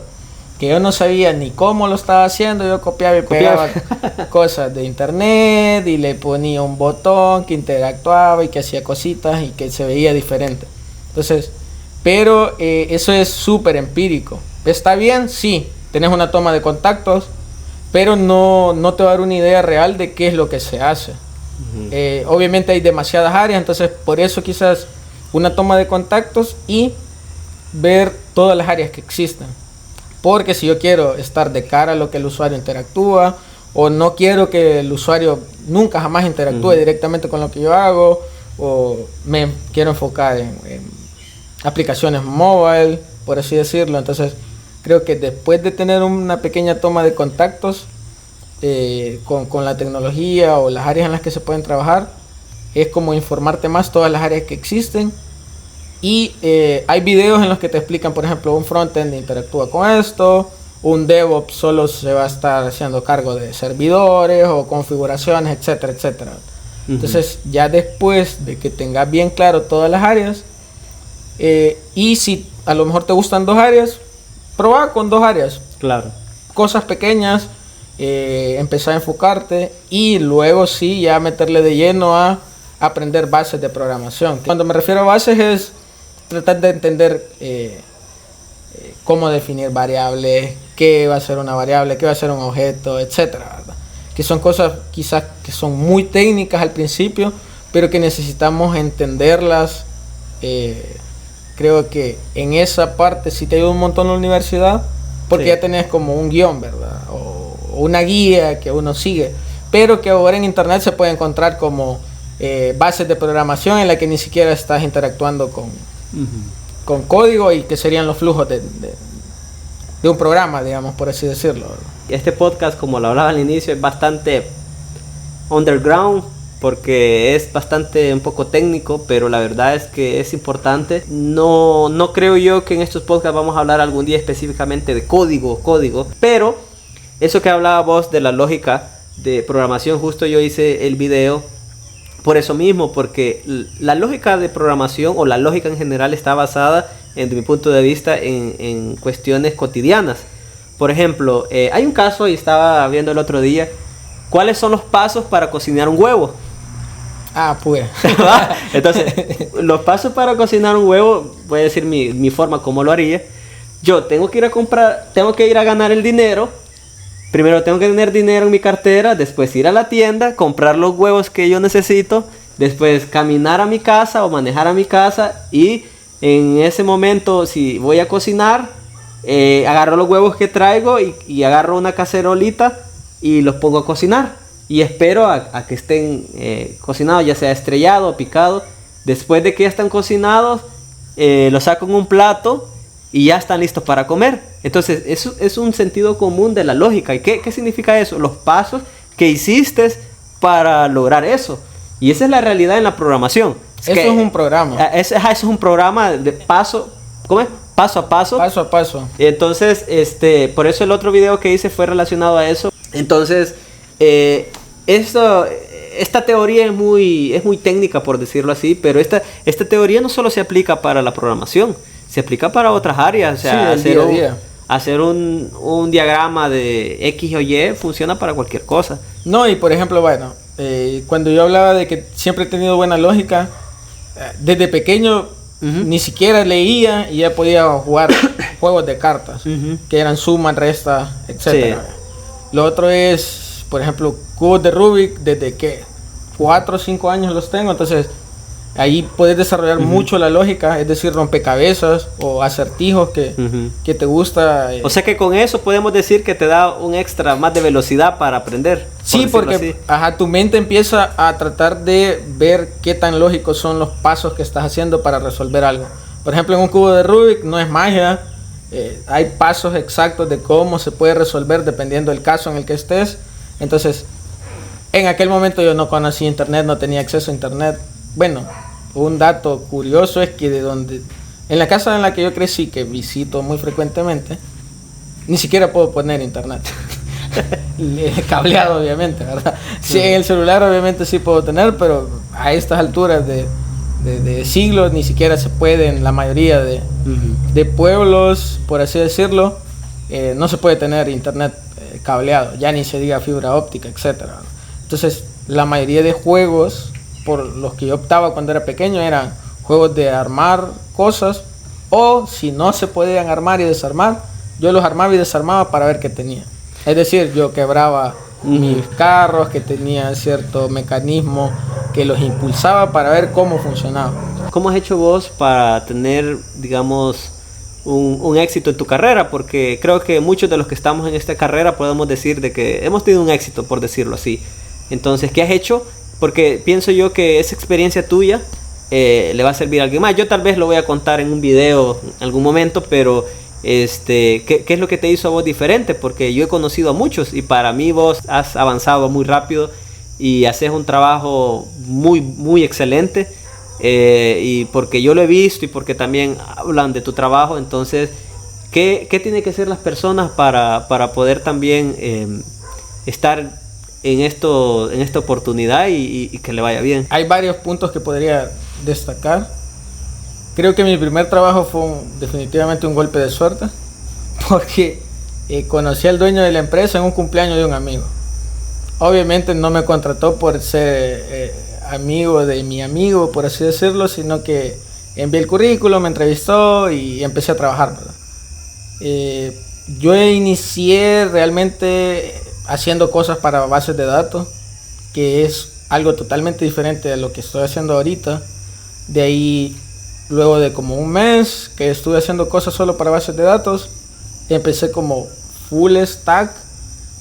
Que yo no sabía ni cómo lo estaba haciendo, yo copiaba y pegaba cosas de internet y le ponía un botón que interactuaba y que hacía cositas y que se veía diferente. Entonces, pero eso es súper empírico. ¿Está bien? Sí, tenés una toma de contactos, pero no te va a dar una idea real de qué es lo que se hace. Obviamente hay demasiadas áreas, entonces por eso quizás una toma de contactos y ver todas las áreas que existen. Porque si yo quiero estar de cara a lo que el usuario interactúa, o no quiero que el usuario nunca jamás interactúe directamente con lo que yo hago, o me quiero enfocar en aplicaciones mobile, por así decirlo. Entonces creo que después de tener una pequeña toma de contactos con la tecnología o las áreas en las que se pueden trabajar, es como informarte más todas las áreas que existen. Y hay videos en los que te explican, por ejemplo, un frontend interactúa con esto, un DevOps solo se va a estar haciendo cargo de servidores o configuraciones, etcétera, etcétera. Entonces, ya después de que tengas bien claro todas las áreas, y si a lo mejor te gustan 2 áreas, probá con 2 áreas. Claro. Cosas pequeñas, empezar a enfocarte y luego sí ya meterle de lleno a aprender bases de programación. Cuando me refiero a bases es tratar de entender cómo definir variables, qué va a ser una variable, qué va a ser un objeto, etcétera, ¿verdad? Que son cosas quizás que son muy técnicas al principio, pero que necesitamos entenderlas. Creo que en esa parte sí te ayuda un montón la universidad, porque ya tenés como un guión, ¿verdad? O una guía que uno sigue, pero que ahora en internet se puede encontrar como bases de programación en la que ni siquiera estás interactuando con código y que serían los flujos de un programa, digamos, por así decirlo. Este podcast, como lo hablaba al inicio, es bastante underground porque es bastante un poco técnico, pero la verdad es que es importante. No creo yo que en estos podcasts vamos a hablar algún día específicamente de código, pero eso que hablaba vos de la lógica de programación, justo yo hice el video por eso mismo, porque la lógica de programación o la lógica en general está basada, desde mi punto de vista, en cuestiones cotidianas. Por ejemplo, hay un caso, y estaba viendo el otro día, ¿cuáles son los pasos para cocinar un huevo? Pues. Entonces, los pasos para cocinar un huevo, voy a decir mi forma, cómo lo haría. Yo tengo que ir a ganar el dinero primero tengo que tener dinero en mi cartera, después ir a la tienda, comprar los huevos que yo necesito, después caminar a mi casa o manejar a mi casa y en ese momento si voy a cocinar, agarro los huevos que traigo y agarro una cacerolita y los pongo a cocinar y espero a que estén cocinados, ya sea estrellado o picado. Después de que ya están cocinados, los saco en un plato y ya están listos para comer. Entonces eso es un sentido común de la lógica. ¿Y qué significa eso? Los pasos que hiciste para lograr eso. Y esa es la realidad en la programación. Eso es un programa. Eso es un programa de paso. ¿Cómo es? Paso a paso. Paso a paso. Entonces, por eso el otro video que hice fue relacionado a eso. Entonces, esta teoría es muy técnica, por decirlo así, pero esta teoría no solo se aplica para la programación, se aplica para otras áreas. O sea, sí, hacer un diagrama de X o Y funciona para cualquier cosa. No, y por ejemplo, bueno, cuando yo hablaba de que siempre he tenido buena lógica, desde pequeño ni siquiera leía y ya podía jugar juegos de cartas, que eran suma, resta, etcétera. Sí. Lo otro es, por ejemplo, cubos de Rubik, desde que 4 o 5 años los tengo, entonces ahí puedes desarrollar mucho la lógica, es decir, rompecabezas o acertijos que te gusta. O sea que con eso podemos decir que te da un extra más de velocidad para aprender. Sí, porque tu mente empieza a tratar de ver qué tan lógicos son los pasos que estás haciendo para resolver algo. Por ejemplo, en un cubo de Rubik no es magia, hay pasos exactos de cómo se puede resolver dependiendo del caso en el que estés. Entonces, en aquel momento yo no conocía internet, no tenía acceso a internet. Bueno, un dato curioso es que en la casa en la que yo crecí, que visito muy frecuentemente, ni siquiera puedo poner internet. Cableado, obviamente, ¿verdad? Sí, en el celular obviamente sí puedo tener, pero a estas alturas de siglos ni siquiera se puede en la mayoría de pueblos, por así decirlo, no se puede tener internet cableado, ya ni se diga fibra óptica, etcétera. Entonces, la mayoría de juegos por los que yo optaba cuando era pequeño eran juegos de armar cosas, o si no se podían armar y desarmar, yo los armaba y desarmaba para ver qué tenía. Es decir, yo quebraba mis carros que tenían cierto mecanismo que los impulsaba para ver cómo funcionaba. ¿Cómo has hecho vos para tener, digamos, un éxito en tu carrera? Porque creo que muchos de los que estamos en esta carrera podemos decir de que hemos tenido un éxito, por decirlo así. Entonces, ¿qué has hecho? Porque pienso yo que esa experiencia tuya le va a servir a alguien más. Yo tal vez lo voy a contar en un video en algún momento, pero ¿qué es lo que te hizo a vos diferente? Porque yo he conocido a muchos y para mí vos has avanzado muy rápido y haces un trabajo muy, muy excelente. Y porque yo lo he visto y porque también hablan de tu trabajo, entonces, ¿qué tienen que hacer las personas para poder también estar en esta oportunidad y que le vaya bien? Hay varios puntos que podría destacar. Creo que mi primer trabajo fue definitivamente un golpe de suerte, porque conocí al dueño de la empresa en un cumpleaños de un amigo. Obviamente no me contrató por ser amigo de mi amigo, por así decirlo, sino que envié el currículum, me entrevistó y empecé a trabajar, ¿verdad? Yo inicié realmente haciendo cosas para bases de datos, que es algo totalmente diferente de lo que estoy haciendo ahorita. De ahí, luego de como un mes que estuve haciendo cosas solo para bases de datos, empecé como full stack,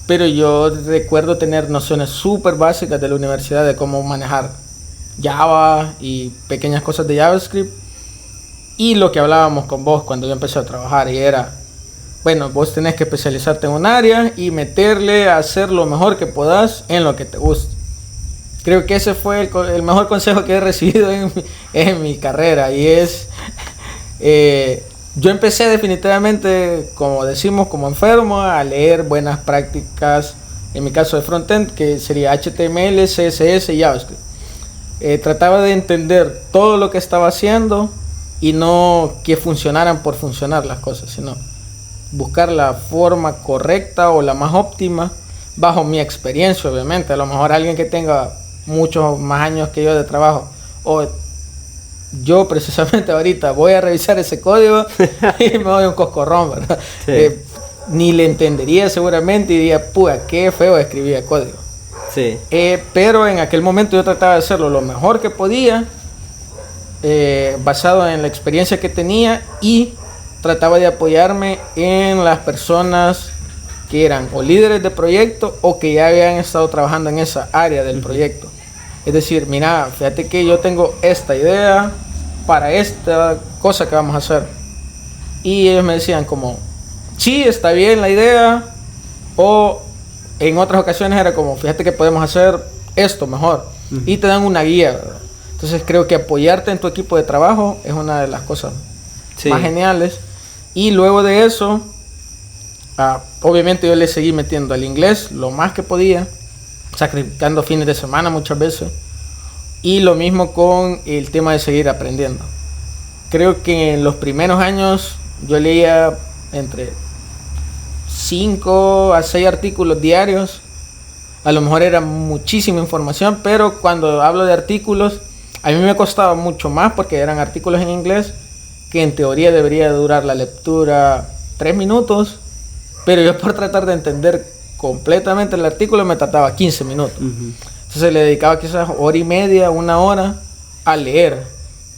pero yo recuerdo tener nociones súper básicas de la universidad de cómo manejar Java y pequeñas cosas de JavaScript. Y lo que hablábamos con vos cuando yo empecé a trabajar, y era, bueno, vos tenés que especializarte en un área y meterle a hacer lo mejor que puedas en lo que te guste. Creo que ese fue el mejor consejo que he recibido en mi carrera, y es, yo empecé definitivamente, como decimos, como enfermo, a leer buenas prácticas, en mi caso de frontend, que sería HTML, CSS y JavaScript. Trataba de entender todo lo que estaba haciendo y no que funcionaran por funcionar las cosas, sino buscar la forma correcta o la más óptima bajo mi experiencia, obviamente. A lo mejor alguien que tenga muchos más años que yo de trabajo, o yo precisamente ahorita voy a revisar ese código y me doy un coscorrón, ¿verdad? Sí. ni le entendería seguramente y diría, puta, qué feo escribía código. Sí. Pero en aquel momento yo trataba de hacerlo lo mejor que podía, basado en la experiencia que tenía, y trataba de apoyarme en las personas que eran o líderes de proyecto o que ya habían estado trabajando en esa área del proyecto. Es decir, mira, fíjate que yo tengo esta idea para esta cosa que vamos a hacer. Y ellos me decían como, sí, está bien la idea, o en otras ocasiones era como, fíjate que podemos hacer esto mejor. Y te dan una guía, ¿verdad? Entonces creo que apoyarte en tu equipo de trabajo es una de las cosas más geniales. Y luego de eso, obviamente yo le seguí metiendo al inglés lo más que podía, sacrificando fines de semana muchas veces. Y lo mismo con el tema de seguir aprendiendo. Creo que en los primeros años yo leía entre 5 a 6 artículos diarios. A lo mejor era muchísima información, pero cuando hablo de artículos, a mí me costaba mucho más porque eran artículos en inglés que en teoría debería durar la lectura 3 minutos, pero yo por tratar de entender completamente el artículo me tardaba 15 minutos. Entonces le dedicaba quizás hora y media, 1 hora a leer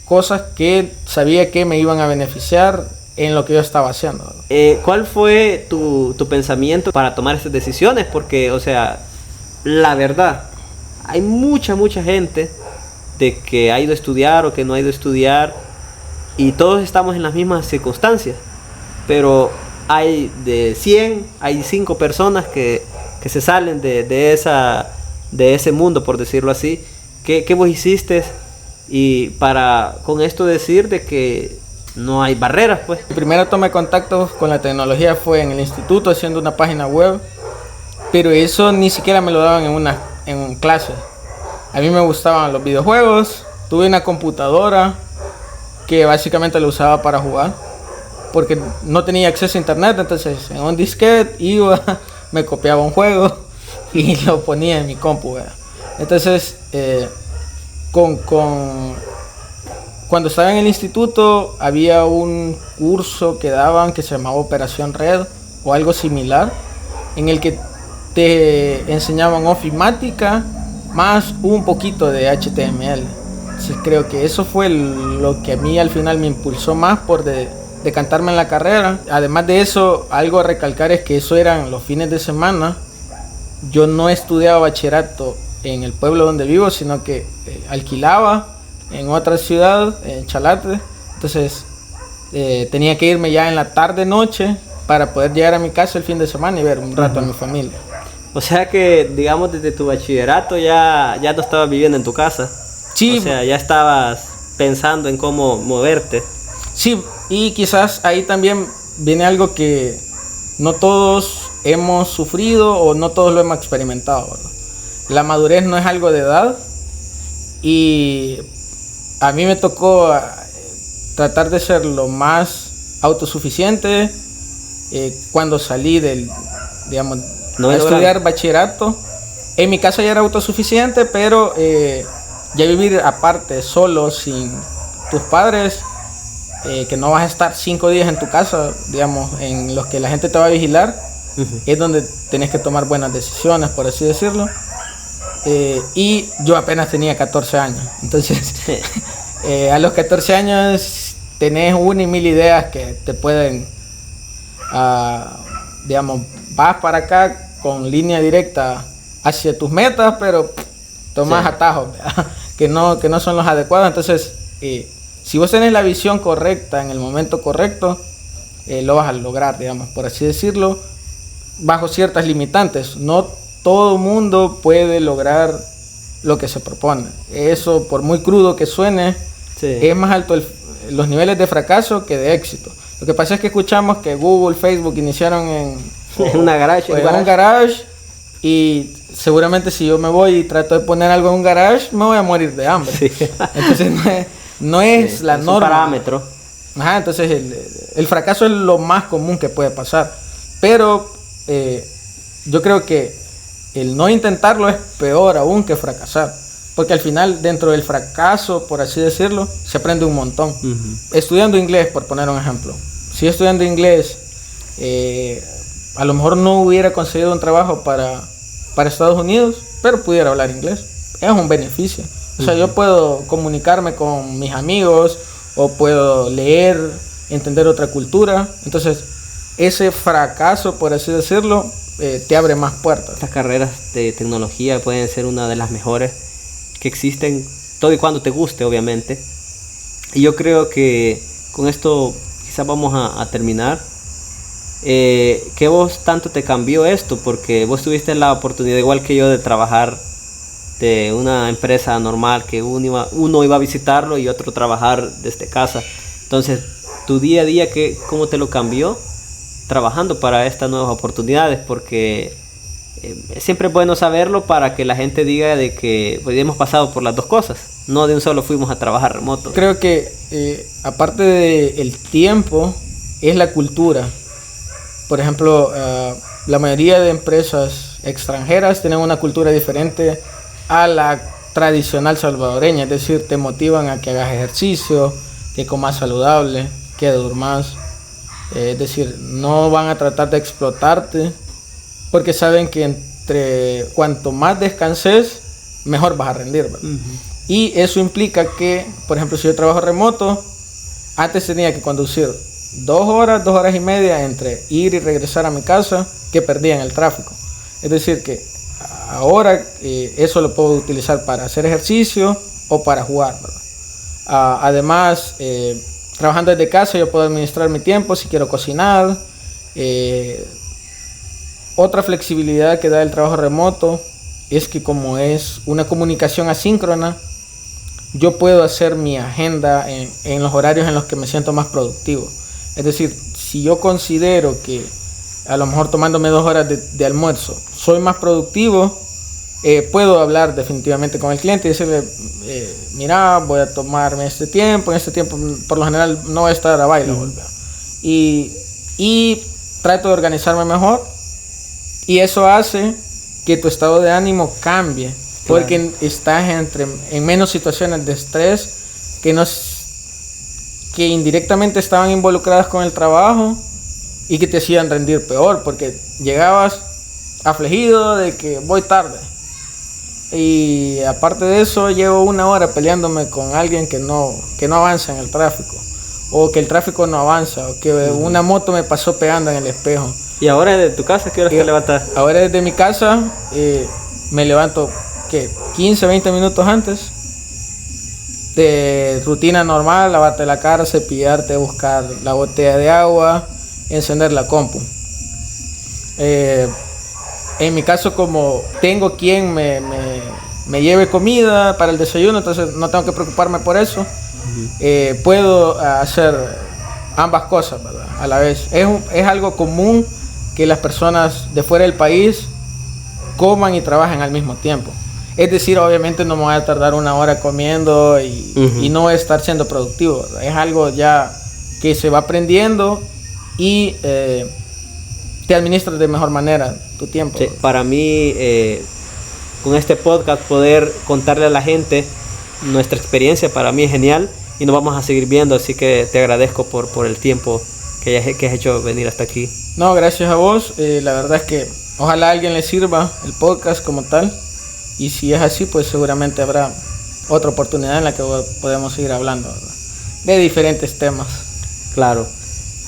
cosas que sabía que me iban a beneficiar en lo que yo estaba haciendo. ¿Cuál fue tu pensamiento para tomar esas decisiones? Porque, o sea, la verdad, hay mucha gente de que ha ido a estudiar o que no ha ido a estudiar, y todos estamos en las mismas circunstancias, pero hay de 100, hay 5 personas que se salen de ese mundo, por decirlo así. ¿Qué vos hiciste? Y para con esto decir de que no hay barreras, pues. Mi primera toma de contacto con la tecnología fue en el instituto haciendo una página web, pero eso ni siquiera me lo daban en clase. A mí me gustaban los videojuegos, tuve una computadora que básicamente la usaba para jugar, porque no tenía acceso a internet, entonces en un disquete iba, me copiaba un juego y lo ponía en mi compu, ¿verdad? Entonces, cuando estaba en el instituto había un curso que daban que se llamaba Operación Red o algo similar, en el que te enseñaban ofimática más un poquito de HTML. Entonces creo que eso fue lo que a mí al final me impulsó más por decantarme en la carrera. Además de eso, algo a recalcar es que eso eran los fines de semana. Yo no estudiaba bachillerato en el pueblo donde vivo, sino que alquilaba en otra ciudad, en Chalate. Entonces tenía que irme ya en la tarde noche para poder llegar a mi casa el fin de semana y ver un rato a mi familia. O sea que, digamos, desde tu bachillerato ya no estabas viviendo en tu casa. Sí. O sea, ya estabas pensando en cómo moverte. Sí, y quizás ahí también viene algo que no todos hemos sufrido o no todos lo hemos experimentado, ¿verdad? La madurez no es algo de edad, y a mí me tocó tratar de ser lo más autosuficiente cuando salí a estudiar bachillerato. En mi casa ya era autosuficiente, pero ya vivir aparte, solo, sin tus padres, que no vas a estar 5 días en tu casa, digamos, en los que la gente te va a vigilar, es donde tenés que tomar buenas decisiones, por así decirlo. Y yo apenas tenía 14 años, entonces a los 14 años tenés 1 y 1000 ideas que te pueden, digamos, vas para acá con línea directa hacia tus metas, pero tomas atajos que no son los adecuados. Entonces, si vos tenés la visión correcta en el momento correcto, lo vas a lograr, digamos, por así decirlo, bajo ciertas limitantes. No todo mundo puede lograr lo que se propone. Eso, por muy crudo que suene, es más alto los niveles de fracaso que de éxito. Lo que pasa es que escuchamos que Google, Facebook iniciaron en un garage, y seguramente si yo me voy y trato de poner algo en un garage, me voy a morir de hambre. Entonces no es la norma. Un parámetro. Entonces el fracaso es lo más común que puede pasar. Pero yo creo que el no intentarlo es peor aún que fracasar. Porque al final, dentro del fracaso, por así decirlo, se aprende un montón. Estudiando inglés, por poner un ejemplo. Si estudiando inglés a lo mejor no hubiera conseguido un trabajo para Estados Unidos, pero pudiera hablar inglés. Es un beneficio. O sea, yo puedo comunicarme con mis amigos o puedo leer, entender otra cultura. Entonces, ese fracaso, por así decirlo, te abre más puertas. Estas carreras de tecnología pueden ser una de las mejores que existen, todo y cuando te guste, obviamente. Y yo creo que con esto quizás vamos a terminar. ¿Qué vos tanto te cambió esto? Porque vos tuviste la oportunidad, igual que yo, de trabajar de una empresa normal, que uno iba a visitarlo y otro trabajar desde casa. Entonces, tu día a día, ¿cómo te lo cambió trabajando para estas nuevas oportunidades? Porque siempre es bueno saberlo para que la gente diga de que pues, hemos pasado por las dos cosas, no de un solo fuimos a trabajar remoto. Creo que aparte del tiempo, es la cultura. Por ejemplo, la mayoría de empresas extranjeras tienen una cultura diferente a la tradicional salvadoreña, es decir, te motivan a que hagas ejercicio, que comas saludable, que durmas, es decir, no van a tratar de explotarte, porque saben que entre cuanto más descanses, mejor vas a rendir, ¿verdad? Uh-huh. Y eso implica que, por ejemplo, si yo trabajo remoto, antes tenía que conducir 2 horas y media entre ir y regresar a mi casa, que perdía en el tráfico. Es decir, que ahora eso lo puedo utilizar para hacer ejercicio o para jugar, ¿verdad? Además, trabajando desde casa yo puedo administrar mi tiempo si quiero cocinar. Otra flexibilidad que da el trabajo remoto es que como es una comunicación asíncrona, yo puedo hacer mi agenda en los horarios en los que me siento más productivo. Es decir, si yo considero que a lo mejor tomándome 2 horas de almuerzo soy más productivo, puedo hablar definitivamente con el cliente y decirle, mira, voy a tomarme en este tiempo por lo general no voy a estar a baile. Y trato de organizarme mejor, y eso hace que tu estado de ánimo cambie, porque estás en menos situaciones de estrés que indirectamente estaban involucradas con el trabajo y que te hacían rendir peor, porque llegabas afligido de que voy tarde, y aparte de eso llevo 1 hora peleándome con alguien que no avanza en el tráfico, o que el tráfico no avanza, o que una moto me pasó pegando en el espejo. ¿Y ahora desde tu casa qué hora te levantas? Ahora desde mi casa me levanto 15, 20 minutos antes. De rutina normal, lavarte la cara, cepillarte, buscar la botella de agua, encender la compu. En mi caso, como tengo quien me lleve comida para el desayuno, entonces no tengo que preocuparme por eso. Uh-huh. Puedo hacer ambas cosas, ¿verdad? A la vez. Es algo común que las personas de fuera del país coman y trabajen al mismo tiempo. Es decir, obviamente no me voy a tardar 1 hora comiendo y no estar siendo productivo, ¿verdad? Es algo ya que se va aprendiendo y te administras de mejor manera tu tiempo. Sí, para mí, con este podcast, poder contarle a la gente nuestra experiencia, para mí es genial, y nos vamos a seguir viendo, así que te agradezco por el tiempo que has hecho venir hasta aquí. No, gracias a vos. La verdad es que ojalá a alguien le sirva el podcast como tal. Y si es así, pues seguramente habrá otra oportunidad en la que podemos seguir hablando, ¿verdad? De diferentes temas. Claro.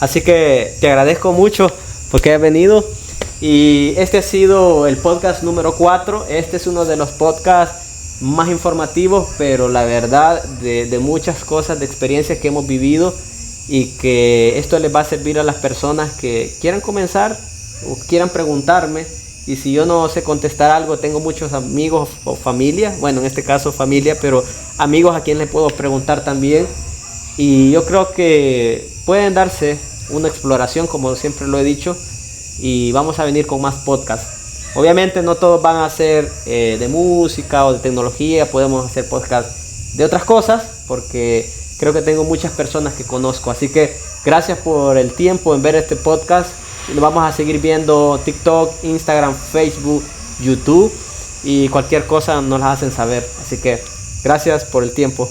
Así que te agradezco mucho porque has venido. Y este ha sido el podcast número 4. Este es uno de los podcasts más informativos, pero la verdad de muchas cosas, de experiencias que hemos vivido, y que esto les va a servir a las personas que quieran comenzar o quieran preguntarme. Y si yo no sé contestar algo, tengo muchos amigos o familia, bueno, en este caso familia, pero amigos a quien les puedo preguntar también. Y yo creo que pueden darse una exploración, como siempre lo he dicho, y vamos a venir con más podcasts. Obviamente no todos van a ser de música o de tecnología, podemos hacer podcasts de otras cosas, porque creo que tengo muchas personas que conozco. Así que gracias por el tiempo en ver este podcast. Lo vamos a seguir viendo TikTok, Instagram, Facebook, YouTube, y cualquier cosa nos la hacen saber. Así que gracias por el tiempo.